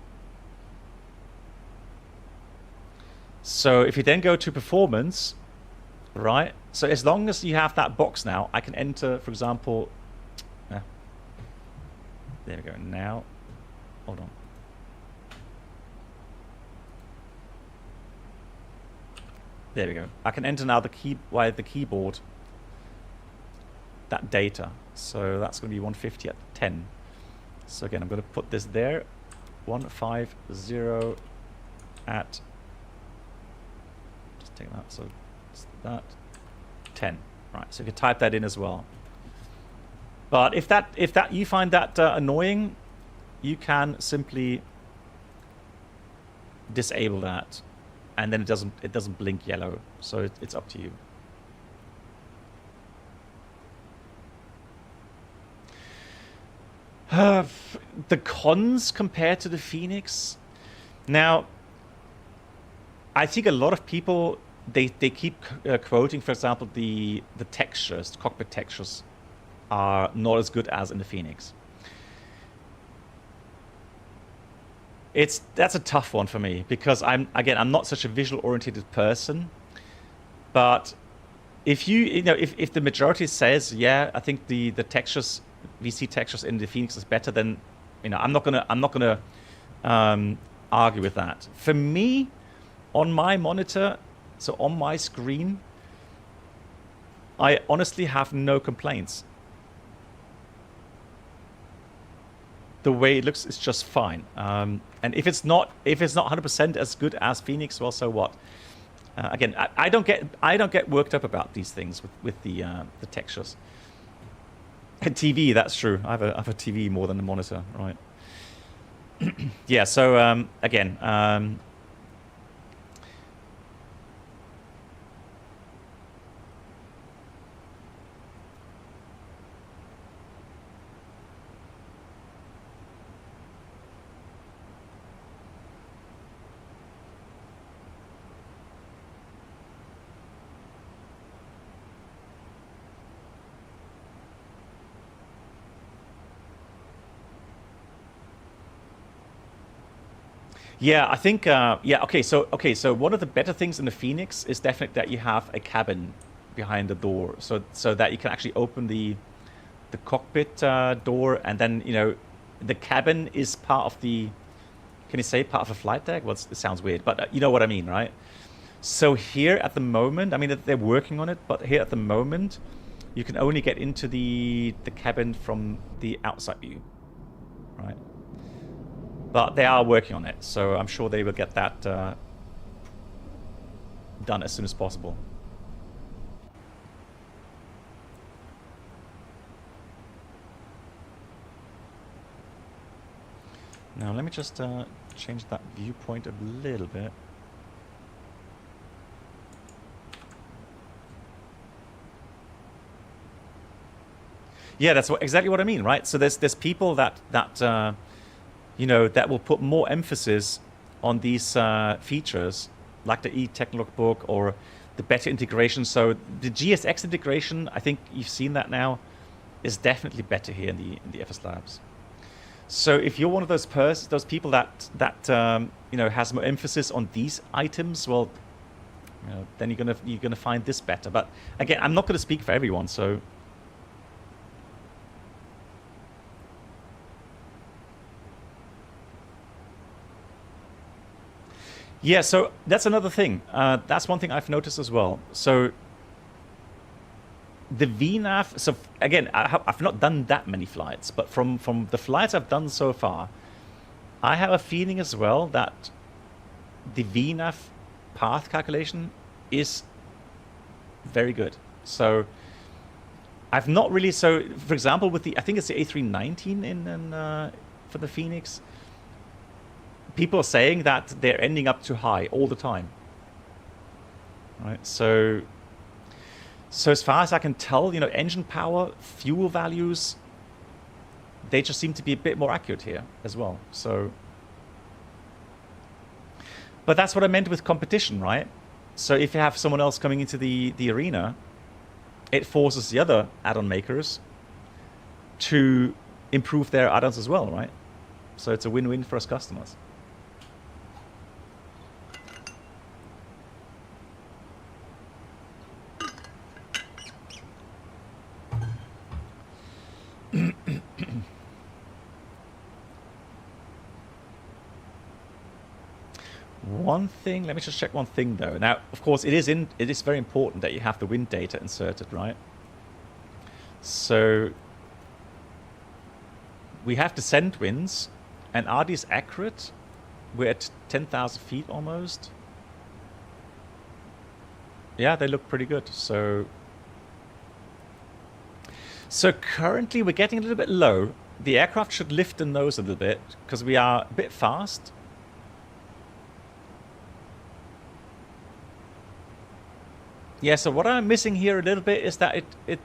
So if you then go to performance, right? So as long as you have that box now, I can enter, for example, there we go. Now, hold on. There we go. I can enter now the keyboard that data. So that's going to be 150 at 10. So again, I'm going to put this there, 150 at. Take that, so it's that 10, right? So you can type that in as well. But if that you find that annoying, you can simply disable that, and then it doesn't blink yellow. So it's up to you. The cons compared to the Phoenix. Now, I think a lot of people they keep quoting, for example, the textures, the cockpit textures are not as good as in the Phoenix. That's a tough one for me, because I'm not such a visual oriented person. But if if the majority says, yeah, I think the textures, VC textures in the Phoenix is better, then I'm not gonna argue with that. For me, on my monitor, so on my screen, I honestly have no complaints. The way it looks is just fine. And if it's not 100% as good as Phoenix, well, so what? Again, I don't get worked up about these things with the textures. TV, that's true. I have a TV more than a monitor, right? Yeah. So again. Yeah, I think okay, so one of the better things in the Phoenix is definitely that you have a cabin behind the door, so that you can actually open the cockpit door, and then the cabin is part of the, can you say part of a flight deck? Well, it sounds weird, but you know what I mean, right? So here at the moment, I mean, they're working on it, but here at the moment, you can only get into the cabin from the outside view, right? But they are working on it, so I'm sure they will get that done as soon as possible. Now let me just change that viewpoint a little bit. Yeah, that's exactly what I mean, right? So there's people that will put more emphasis on these features, like the e-Technolog book or the better integration. So the GSX integration, I think you've seen that now, is definitely better here in the FSLabs. So if you're one of those people that you know, has more emphasis on these items, well, you know, then you're gonna find this better. But again, I'm not gonna speak for everyone, so. Yeah, so that's another thing. That's one thing I've noticed as well. So the VNAV, so again, I've not done that many flights, but from the flights I've done so far, I have a feeling as well that the VNAV path calculation is very good. So I've not really, so for example, with the, I think it's the A319 for the Phoenix, people are saying that they're ending up too high all the time. Right, so as far as I can tell, you know, engine power, fuel values, they just seem to be a bit more accurate here as well. So, but that's what I meant with competition, right? So if you have someone else coming into the arena, it forces the other add-on makers to improve their add-ons as well, right? So it's a win-win for us customers. One thing, let me just check one thing though. Now, of course, it is very important that you have the wind data inserted, right? So we have descent winds, and are these accurate? We're at 10,000 feet almost. Yeah, they look pretty good. So currently we're getting a little bit low. The aircraft should lift the nose a little bit because we are a bit fast. Yeah, so what I'm missing here a little bit is that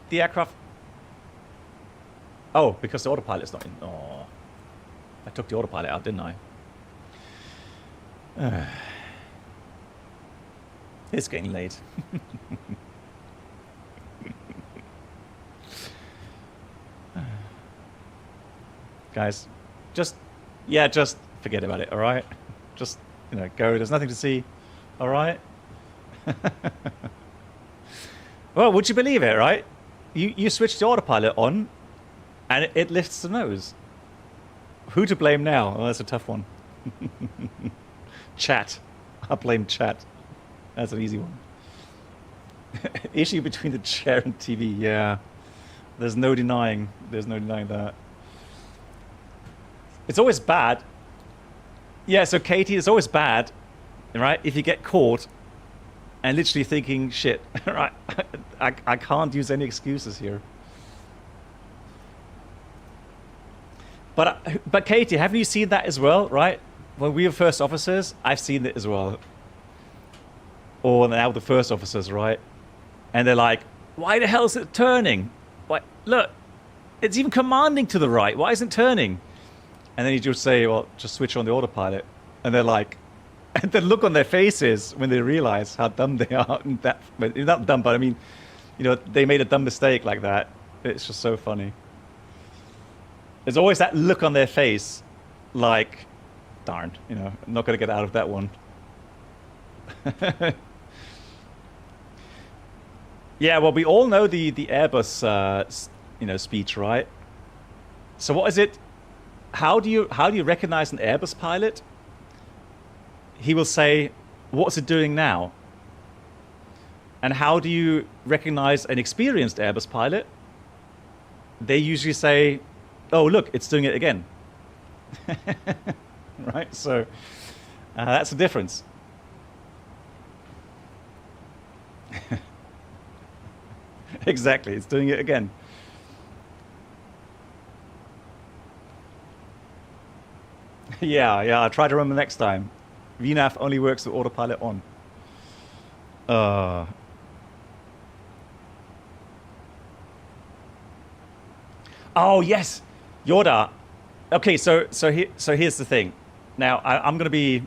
the aircraft... Oh, because the autopilot's not in. Oh, I took the autopilot out, didn't I? It's getting late. Guys, just forget about it, all right? Just, you know, go. There's nothing to see, all right? Well, would you believe it, right? You switch the autopilot on, and it lifts the nose. Who to blame now? Oh, that's a tough one. Chat. I blame chat. That's an easy one. Issue between the chair and TV. Yeah. There's no denying that. It's always bad. Yeah, so Katie, it's always bad, right? If you get caught and literally thinking, shit, right? I can't use any excuses here. But Katie, haven't you seen that as well, right? When we were first officers, I've seen it as well. Or now the first officers, right? And they're like, why the hell is it turning? Why, look, it's even commanding to the right. Why isn't it turning? And then you just say, well, just switch on the autopilot. And they're like, and the look on their faces when they realize how dumb they are. Not dumb, but I mean, you know, they made a dumb mistake like that. It's just so funny. There's always that look on their face like, darn, you know, I'm not going to get out of that one. Yeah, well, we all know the Airbus, you know, speech, right? So what is it? How do you recognize an Airbus pilot? He will say, what's it doing now? And how do you recognize an experienced Airbus pilot? They usually say, oh, look, it's doing it again. Right? So that's the difference. Exactly, it's doing it again. Yeah, I'll try to remember next time. VNAV only works with autopilot on. Oh, yes, Yoda. Okay, so here's the thing. Now, I'm going to be...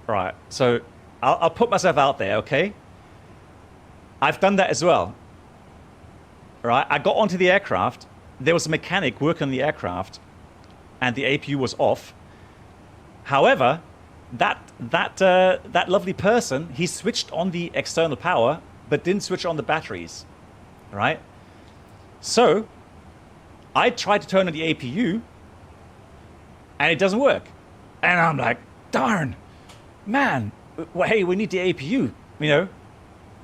Right, so I'll put myself out there, okay? I've done that as well. Right? I got onto the aircraft. There was a mechanic working on the aircraft, and the APU was off. However, that lovely person, he switched on the external power, but didn't switch on the batteries. Right? So I tried to turn on the APU, and it doesn't work. And I'm like, darn, man, well, hey, we need the APU, you know.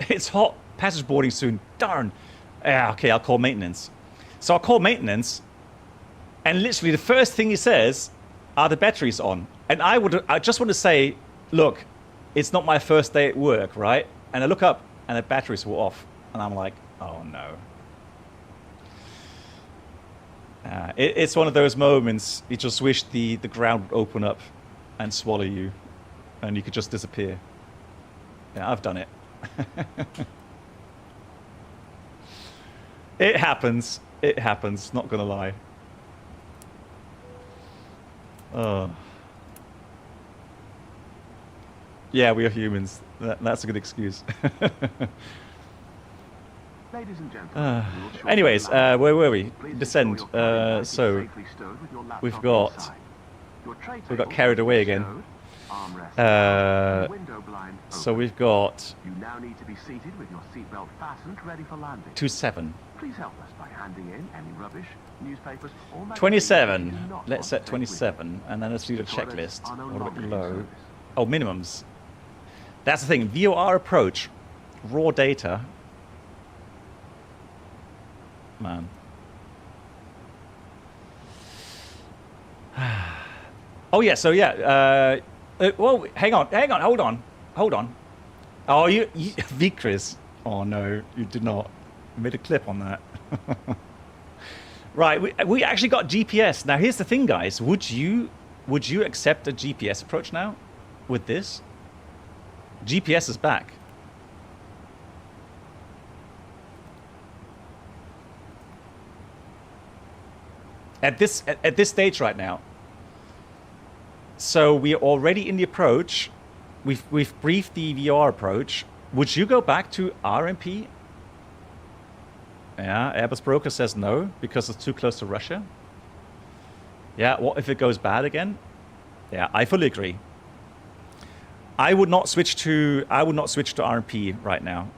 It's hot passage boarding soon, darn. Yeah, okay, I'll call maintenance. So I'll call maintenance, and literally the first thing he says, are the batteries on? And I just want to say, look, it's not my first day at work, right? And I look up, and the batteries were off. And I'm like, oh no. It's one of those moments you just wish the ground would open up and swallow you, and you could just disappear. Yeah, I've done it. It happens. It happens. Not gonna lie. Yeah, we are humans. That's a good excuse. Ladies and gentlemen, anyways, where were we? Descend. So we've got carried away again. So we've got you now need to be seated with your seatbelt fastened, ready for landing. 27. Please help us by handing in any rubbish, newspapers, or magazines 27. you do not Let's want set to take 27, and then let's do the Toilets checklist. are no A little longer bit in low. service. Oh, minimums. That's the thing. VOR approach, raw data. Man. Oh yeah. So yeah. Well, hang on. Hold on. Oh, you Vikris. Oh no, you did not. You made a clip on that. Right. We actually got GPS. Now here's the thing, guys. Would you accept a GPS approach now with this? GPS is back. At this stage right now. So we are already in the approach. We've briefed the VOR approach. Would you go back to RMP? Yeah, Airbus broker says no because it's too close to Russia. Yeah, what if it goes bad again? Yeah, I fully agree. I would not switch to RMP right now.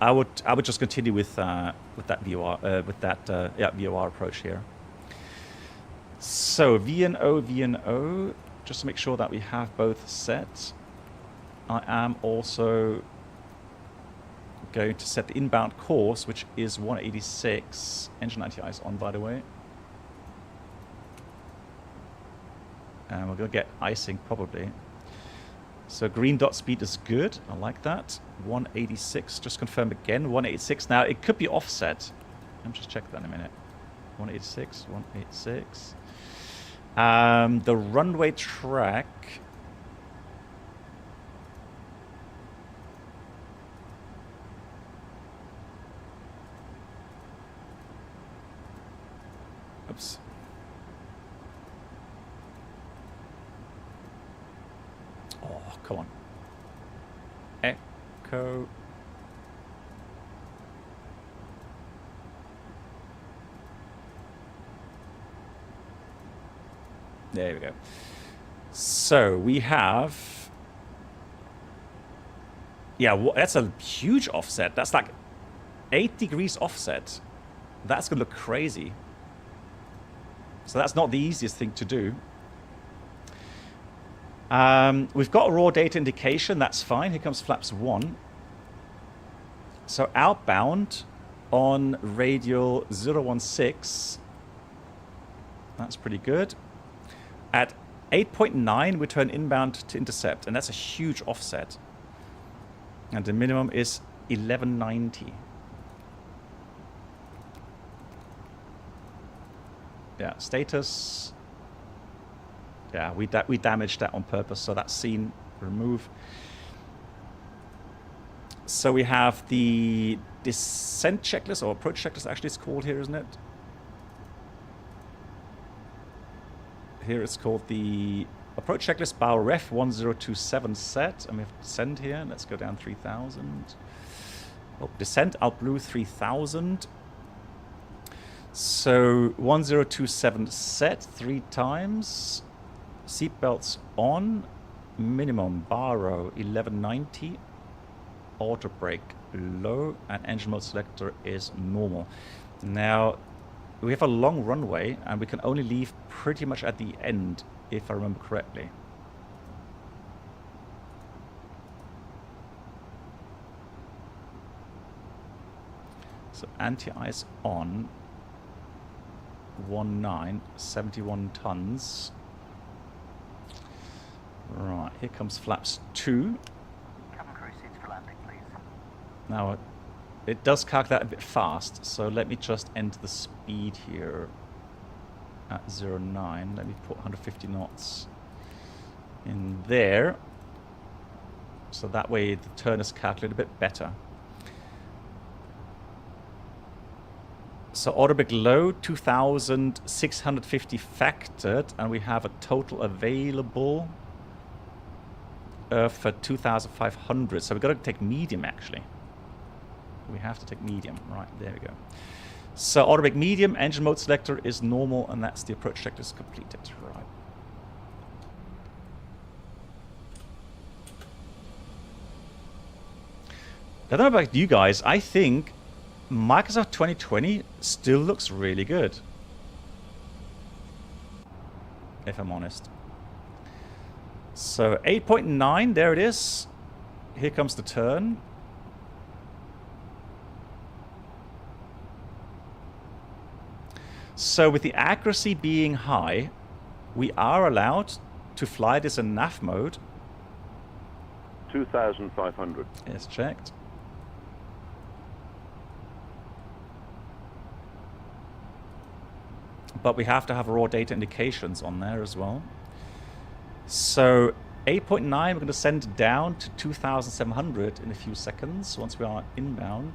I would just continue with that VOR VOR approach here. So VNO, just to make sure that we have both set. I am also going to set the inbound course, which is 186. Engine 90i is on, by the way. And we're going to get icing probably. So green dot speed is good. I like that. 186. Just confirm again. 186. Now it could be offset. Let me just check that in a minute. 186. 186. The runway track. Oops. Oh, come on. Echo. There we go. So we have... Yeah, that's a huge offset. That's like 8 degrees offset. That's going to look crazy. So that's not the easiest thing to do. We've got a raw data indication. That's fine. Here comes flaps 1. So outbound on radial 016. That's pretty good. At 8.9, we turn inbound to intercept, and that's a huge offset. And the minimum is 1190. Yeah, status. Yeah, we damaged that on purpose, so that's seen. Remove. So we have the descent checklist, or approach checklist actually it's called here, isn't it? Here it's called the approach checklist, bow ref 1027 set, and we have descent here. Let's go down 3000. Oh, descent out blue 3000. So 1027 set 3 times. Seatbelts on. Minimum bar row 1190. Auto brake low, and engine mode selector is normal. Now we have a long runway, and we can only leave pretty much at the end, if I remember correctly. So anti-ice on. 19, 71 tons. Right, here comes flaps 2. Cabin crew seats for landing, please. Now, it does calculate a bit fast, so let me just enter the speed here at 09. Let me put 150 knots in there, so that way the turn is calculated a bit better. So automatic low 2,650 factored, and we have a total available for 2,500. So we've got to take medium actually. We have to take medium. Right, there we go. So automatic medium, engine mode selector is normal, and that's the approach checklist completed. Right. I don't know about you guys, I think Microsoft 2020 still looks really good, if I'm honest. So 8.9, there it is. Here comes the turn. So with the accuracy being high, we are allowed to fly this in nav mode. 2,500. It's checked. But we have to have raw data indications on there as well. So 8.9, we're going to send down to 2,700 in a few seconds once we are inbound.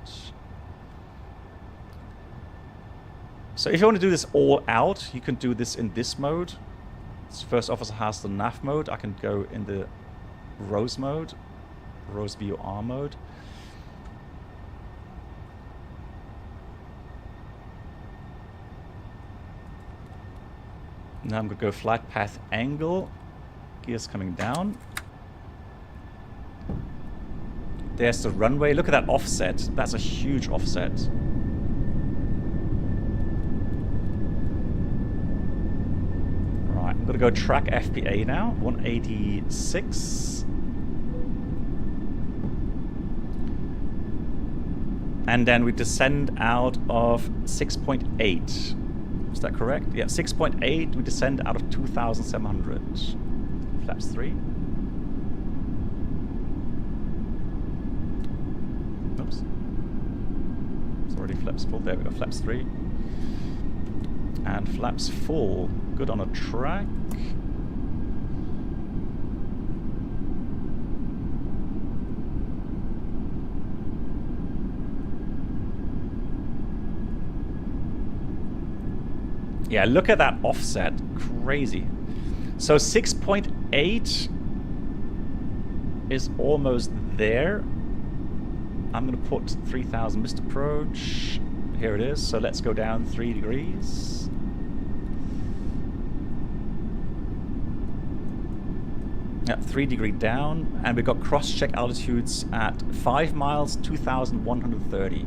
So if you want to do this all out, you can do this in this mode. First officer has the nav mode. I can go in the Rose mode, Rose VOR mode. Now I'm going to go flight path angle. Gears coming down. There's the runway. Look at that offset. That's a huge offset. Right, I'm going to go track FPA now. 186. And then we descend out of 6.8. Is that correct? Yeah, 6.8. We descend out of 2,700. Flaps 3. Oops. It's already flaps full. There we go. Flaps 3. And flaps full. Good on a track. Yeah, look at that offset. Crazy. So 6.8 is almost there. I'm going to put 3,000 missed approach. Here it is. So let's go down 3 degrees. Yeah, 3 degree down. And we've got cross-check altitudes at 5 miles, 2,130.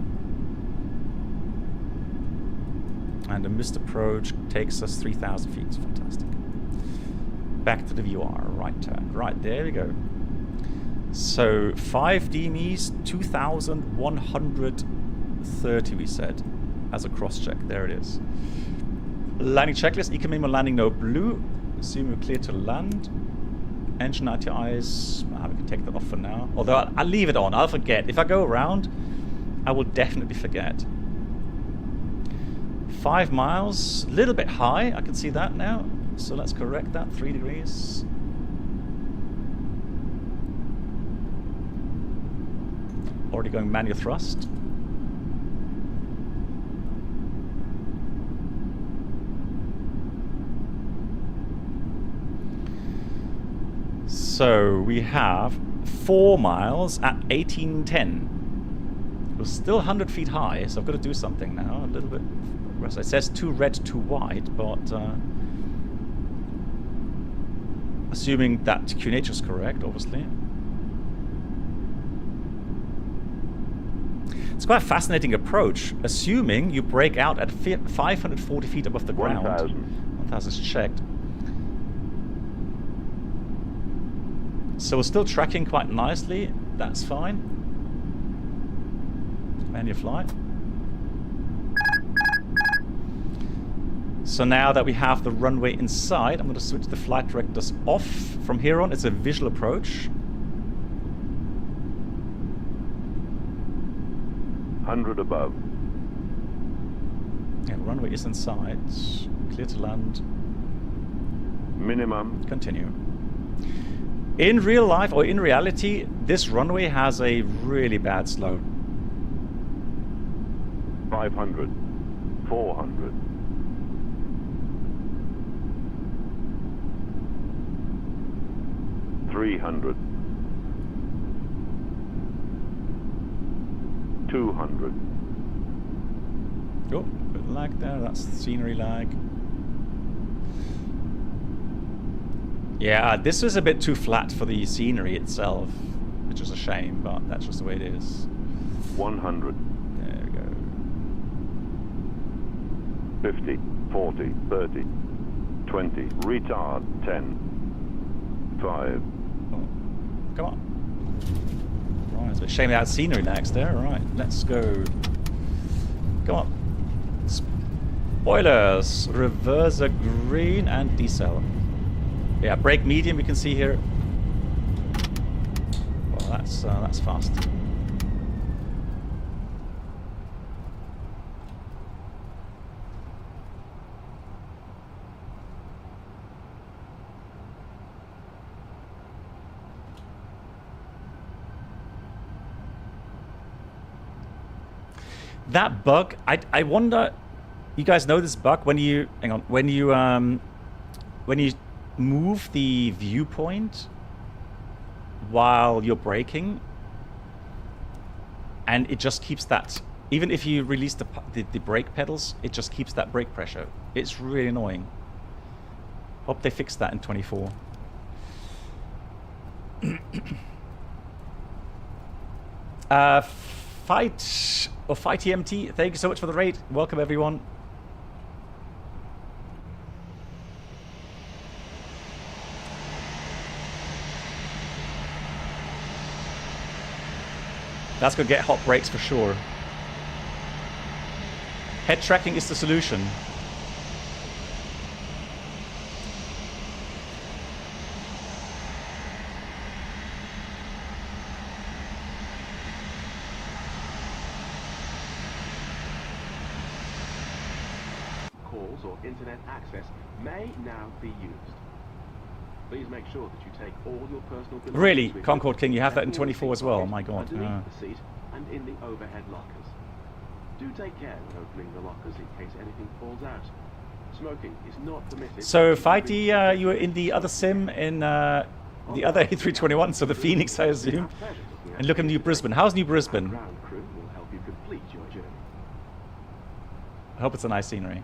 And a missed approach takes us 3,000 feet. Fantastic. Back to the VOR. Right turn. Right, there we go. So 5 DMEs, 2,130 we said as a cross-check. There it is. Landing checklist. Eco minimum landing no blue. Assume we're clear to land. Engine ITIs. We can take that off for now. Although I'll leave it on. I'll forget. If I go around, I will definitely forget. 5 miles, a little bit high, I can see that now. So let's correct that, 3 degrees. Already going manual thrust. So we have 4 miles at 1810. We're still 100 feet high, so I've got to do something now. A little bit. It says too red, too white, but assuming that QNH is correct, obviously. It's quite a fascinating approach, assuming you break out at 540 feet above the ground. 1,000 is checked. So we're still tracking quite nicely. That's fine. And your flight. So now that we have the runway inside, I'm going to switch the flight directors off. From here on, it's a visual approach. 100 above. Yeah, the runway is inside. Clear to land. Minimum. Continue. In real life, or in reality, this runway has a really bad slope. 500. 400. 300. 200. Oh, bit of lag there. That's scenery lag. Yeah, this was a bit too flat for the scenery itself, which is a shame, but that's just the way it is. 100. There we go. 50. 40. 30. 20. Retard. 10. 5. Oh, come on. Right, it's a bit shame that scenery lags there. Right, let's go. Come on. Spoilers. Reverse a green and decel. Yeah, brake medium, we can see here. Well, that's fast. That bug, I wonder, you guys know this bug when you, hang on, when you move the viewpoint while you're braking, and it just keeps that, even if you release the brake pedals, it just keeps that brake pressure. It's really annoying. Hope they fix that in 24. Fight EMT, thank you so much for the raid. Welcome everyone. That's gonna get hot brakes for sure. Head tracking is the solution. Calls or internet access may now be used. Please make sure that you take all your personal belongings. Really, with Concord you. King, you have that in 24 as well. Oh my god. Underneath the seat and in the overhead lockers. Do take care when opening the lockers in case anything falls out. Smoking is not permitted. So, Fighty, you were in the other sim in the other A321, so the Phoenix, I assume. And look at New Brisbane. How's New Brisbane? Ground crew will help you complete your journey. I hope it's a nice scenery.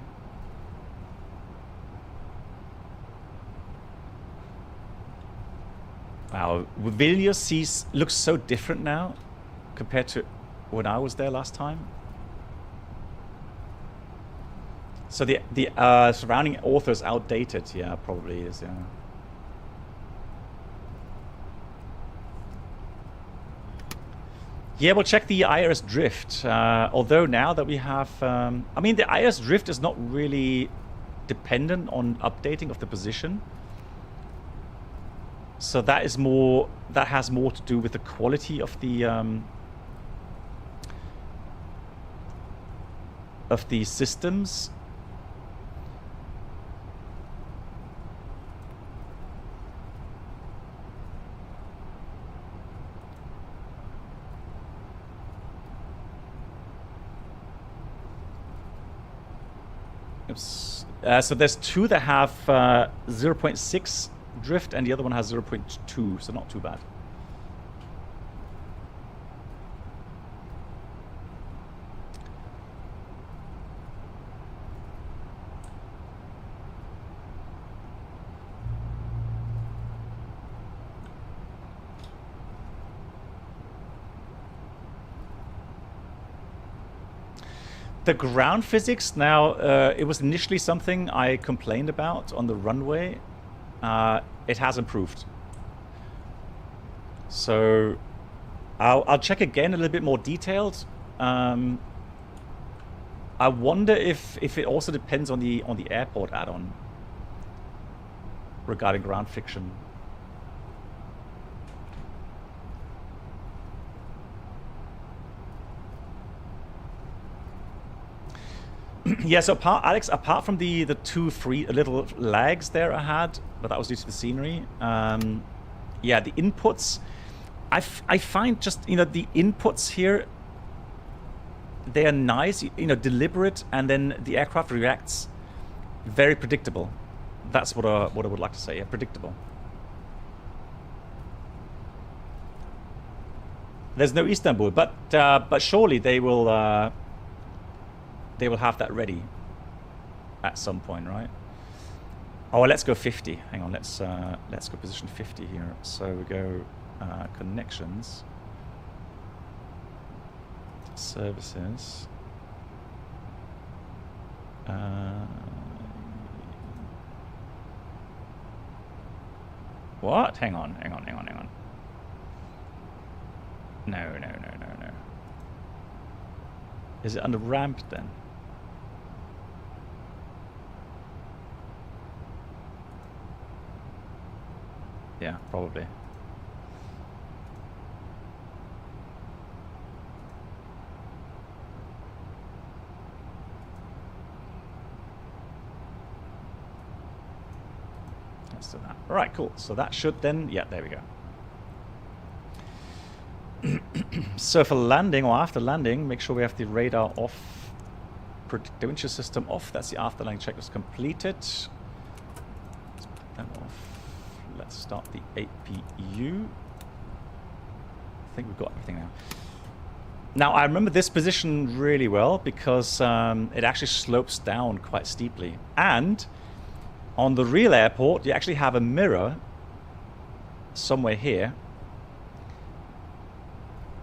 Wow, Vilnius looks so different now compared to when I was there last time. So the surrounding author is outdated. Yeah, probably is. Yeah. Yeah, we'll check the IRS drift. Although now that we have, I mean, the IRS drift is not really dependent on updating of the position. So that is more. That has more to do with the quality of the systems. Oops. So there's two that have 0.6 drift, and the other one has 0.2, so not too bad. The ground physics now, it was initially something I complained about on the runway. It has improved. So I'll check again a little bit more detailed. I wonder if it also depends on the airport add-on regarding ground friction. Yeah, so Alex, apart from the two little lags there I had, but that was due to the scenery. Yeah, the inputs, I find just, you know, the inputs here, they are nice, you know, deliberate, and then the aircraft reacts very predictable. That's what I would like to say, yeah, predictable. There's no Istanbul, but surely they will have that ready at some point, right? Oh, let's go 50. Hang on, let's go position 50 here. So we go connections, services. What? Hang on. No. Is it under ramped then? Yeah, probably. Let's do that. All right, cool. So that should then, yeah, there we go. So for landing or after landing, make sure we have the radar off, the windshield system off. That's the after landing checklist completed. Let's put that off. Let's start the APU. I think we've got everything now. Now I remember this position really well because it actually slopes down quite steeply. And on the real airport, you actually have a mirror somewhere here.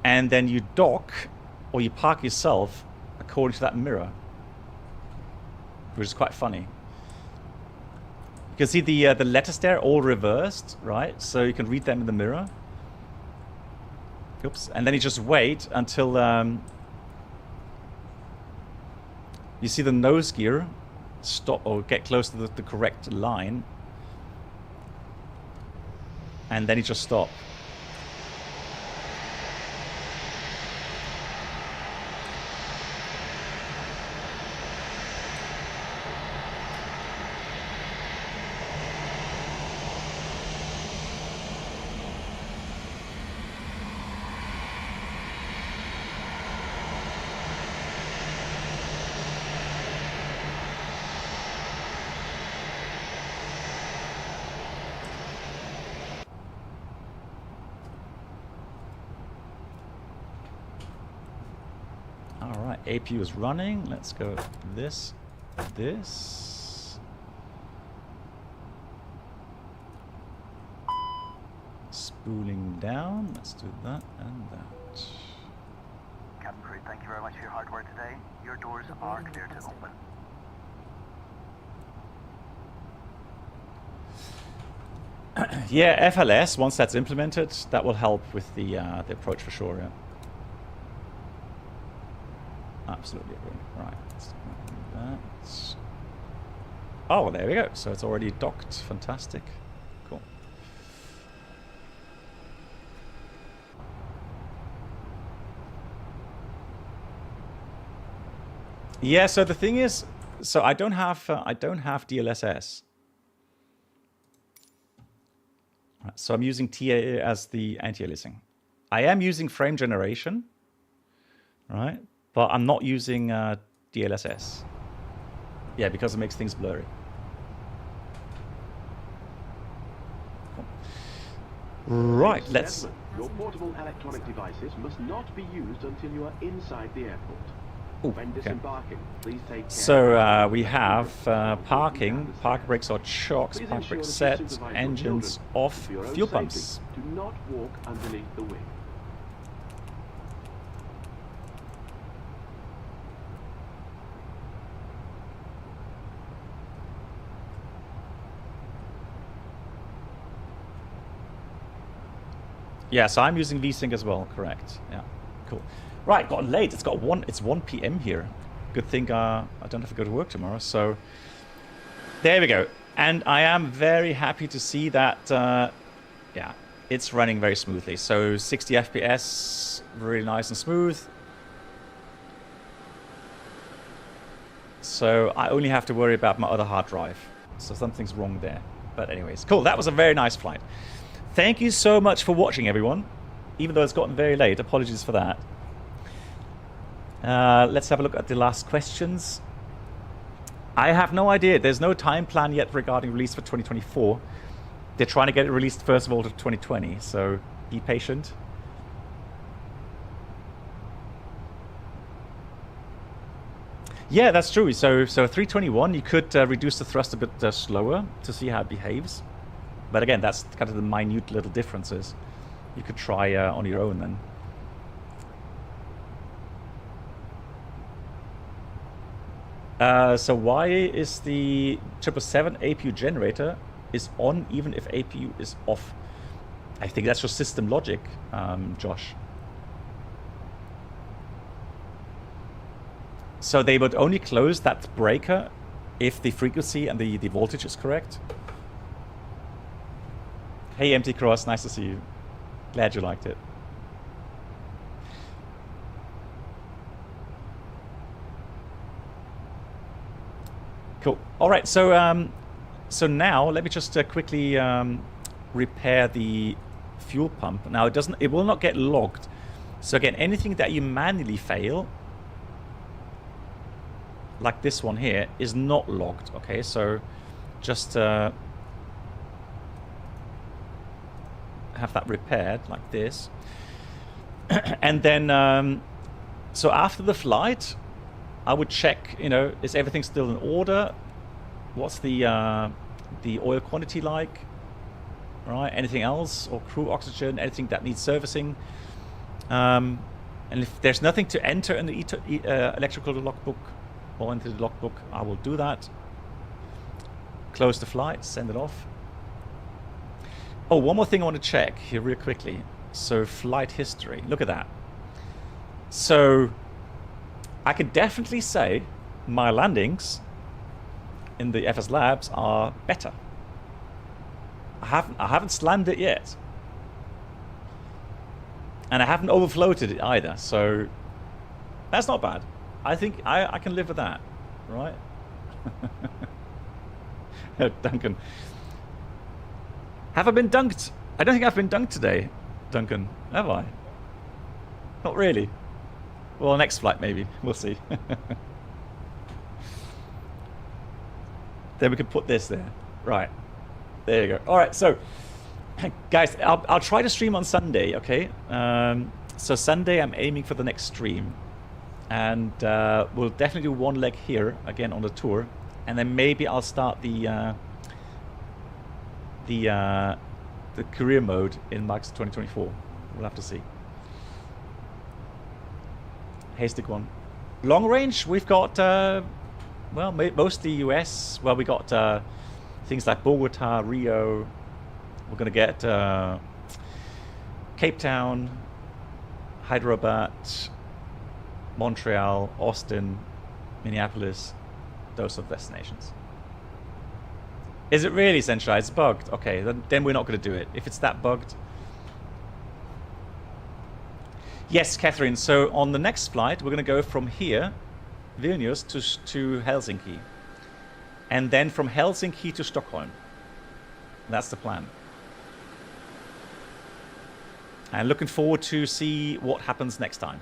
And then you dock or you park yourself according to that mirror, which is quite funny. You can see the letters there all reversed, right? So you can read them in the mirror. Oops. And then you just wait until you see the nose gear stop or get close to the correct line. And then you just stop. APU is running. Let's go this. Spooling down. Let's do that and that. Captain Crew, thank you very much for your hard work today. Your doors are clear to open. Yeah, FLS, once that's implemented, that will help with the approach for sure, yeah. Absolutely agree. Right, let's do that. Oh, there we go. So it's already docked. Fantastic. Cool. Yeah, so the thing is, so I don't have DLSS. Right, so I'm using TAA as the anti-aliasing. I am using frame generation, right? But I'm not using DLSS. Yeah, because it makes things blurry. Right, Ladies and let's... gentlemen, your portable electronic devices must not be used until you are inside the airport. Ooh, When okay. disembarking, please take care. So we have parking, park brakes are chocks, Please park ensure brakes that you set, supervise your engines children. off, For your own fuel safety, pumps. do not walk underneath the wing. Yeah, so I'm using VSync as well, correct. Yeah, cool. Right, got late. It's 1 p.m. here. Good thing I don't have to go to work tomorrow, so there we go. And I am very happy to see that, yeah, it's running very smoothly. So 60 FPS, really nice and smooth. So I only have to worry about my other hard drive. So something's wrong there. But anyways, cool. That was a very nice flight. Thank you so much for watching, everyone. Even though it's gotten very late, apologies for that. Let's have a look at the last questions. I have no idea. There's no time plan yet regarding release for 2024. They're trying to get it released first of all to 2020, so be patient. Yeah, that's true. So 321, you could reduce the thrust a bit slower to see how it behaves. But again, that's kind of the minute little differences. You could try on your own then. So why is the 777 APU generator is on even if APU is off? I think that's your system logic, Josh. So they would only close that breaker if the frequency and the voltage is correct. Hey, Empty Cross, nice to see you. Glad you liked it. Cool. All right, so so now let me just quickly repair the fuel pump. Now it will not get logged. So again, anything that you manually fail, like this one here, is not logged. Okay, so just have that repaired like this. And then so after the flight I would check, you know, is everything still in order? What's the oil quantity like? Right, anything else, or crew oxygen, anything that needs servicing? And if there's nothing to enter in the electrical logbook or into the logbook, I will do that. Close the flight, send it off. Oh, one more thing I want to check here real quickly. So flight history, look at that. So I can definitely say my landings in the FSLabs are better. I haven't slammed it yet. And I haven't overfloated it either, so that's not bad. I think I can live with that, right? Duncan. Have I been dunked? I don't think I've been dunked today, Duncan. Have I? Not really. Well, next flight maybe. We'll see. Then we can put this there. Right. There you go. All right, so guys, I'll try to stream on Sunday, okay? So Sunday I'm aiming for the next stream. And we'll definitely do one leg here, again on the tour. And then maybe I'll start the career mode in Max 2024. We'll have to see. Hastic one. Long range, we've got, well, mostly US. Well, we got things like Bogota, Rio. We're going to get Cape Town, Hyderabad, Montreal, Austin, Minneapolis, those sort of destinations. Is it really centralized? It's bugged. Okay, then we're not going to do it. If it's that bugged. Yes, Catherine. So on the next flight, we're going to go from here, Vilnius, to Helsinki. And then from Helsinki to Stockholm. That's the plan. And looking forward to see what happens next time.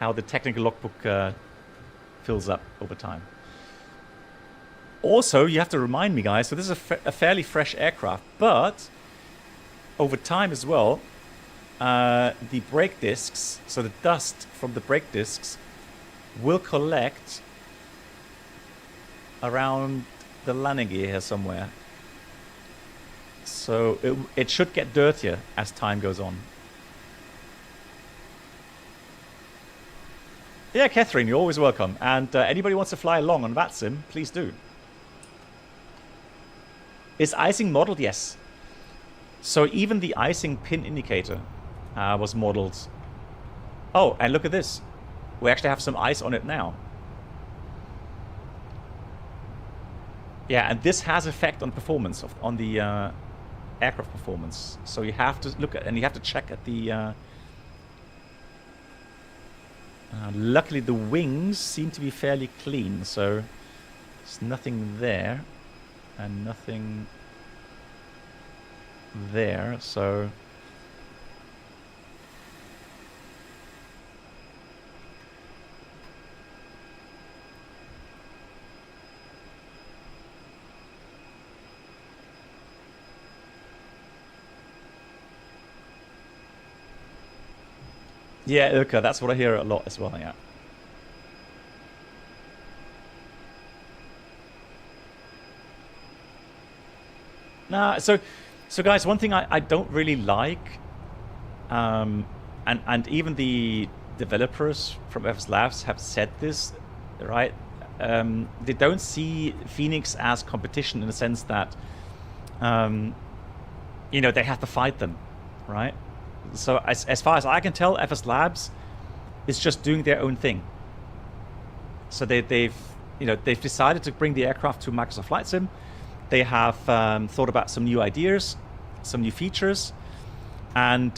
How the technical logbook fills up over time. Also, you have to remind me, guys, so this is a fairly fresh aircraft, but over time as well, the brake discs, so the dust from the brake discs, will collect around the landing gear here somewhere. So it should get dirtier as time goes on. Yeah, Catherine, you're always welcome. And anybody wants to fly along on VATSIM, please do. Is icing modeled? Yes. So even the icing pin indicator was modeled. Oh, and look at this. We actually have some ice on it now. Yeah, and this has effect on performance, on the aircraft performance. So you have to look at, and you have to check at the... luckily the wings seem to be fairly clean, so there's nothing there. And nothing there, so... Yeah, Ilka, that's what I hear a lot as well, yeah. Nah, so guys, one thing I don't really like, and even the developers from FSLabs have said this, right? They don't see Phoenix as competition in the sense that, you know, they have to fight them, right? So as far as I can tell, FSLabs is just doing their own thing. So they've decided to bring the aircraft to Microsoft Flight Sim. They have thought about some new ideas, some new features, and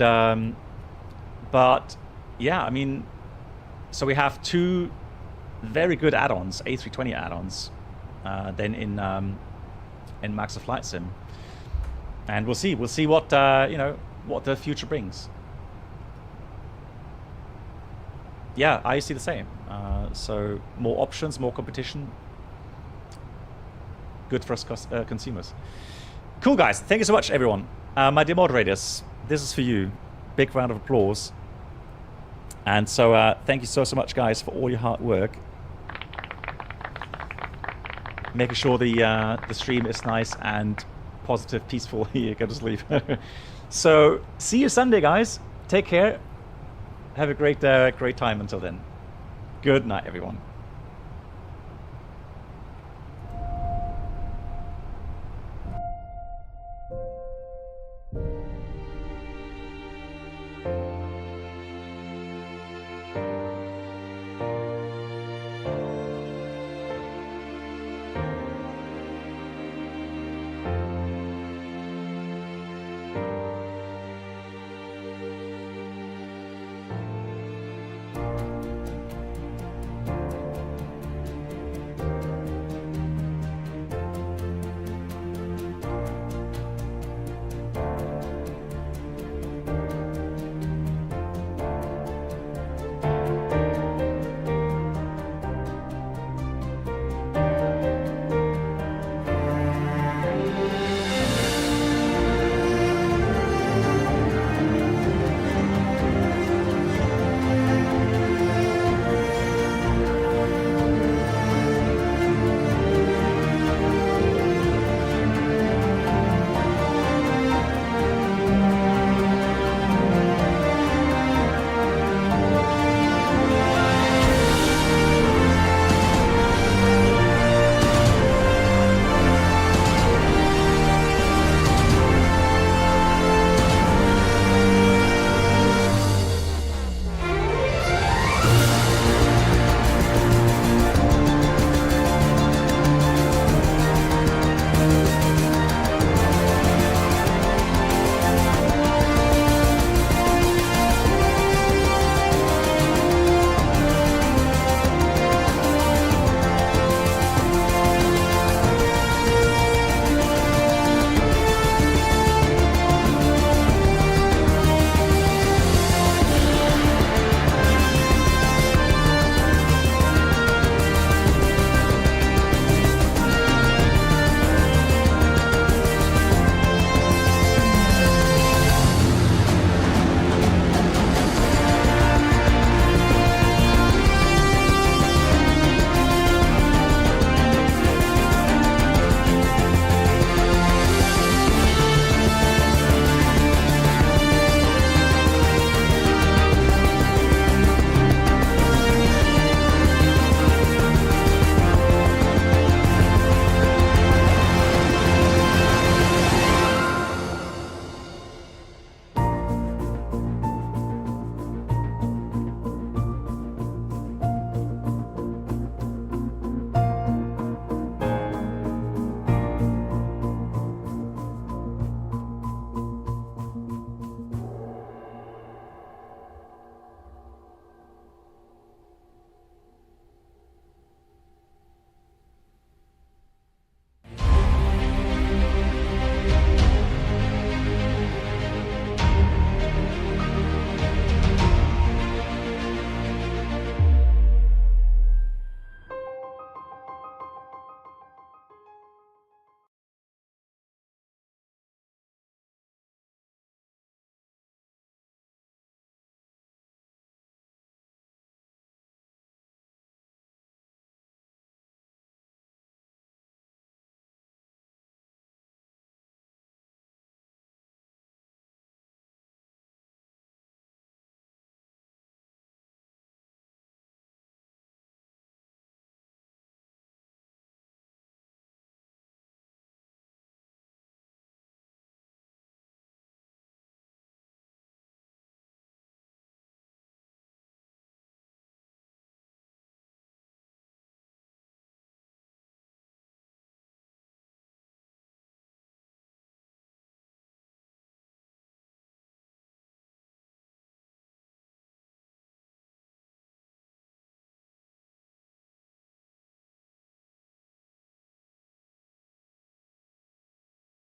but yeah, I mean, so we have two very good add-ons, A320 add-ons, then in Microsoft Flight Sim, and we'll see what what the future brings. Yeah, I see the same. So more options, more competition. Good for us consumers. Cool, guys. Thank you so much, everyone. My dear moderators, this is for you. Big round of applause. And so thank you so much, guys, for all your hard work. Making sure the stream is nice and positive, peaceful. You go to sleep. So see you Sunday, guys. Take care. Have a great time until then. Good night, everyone.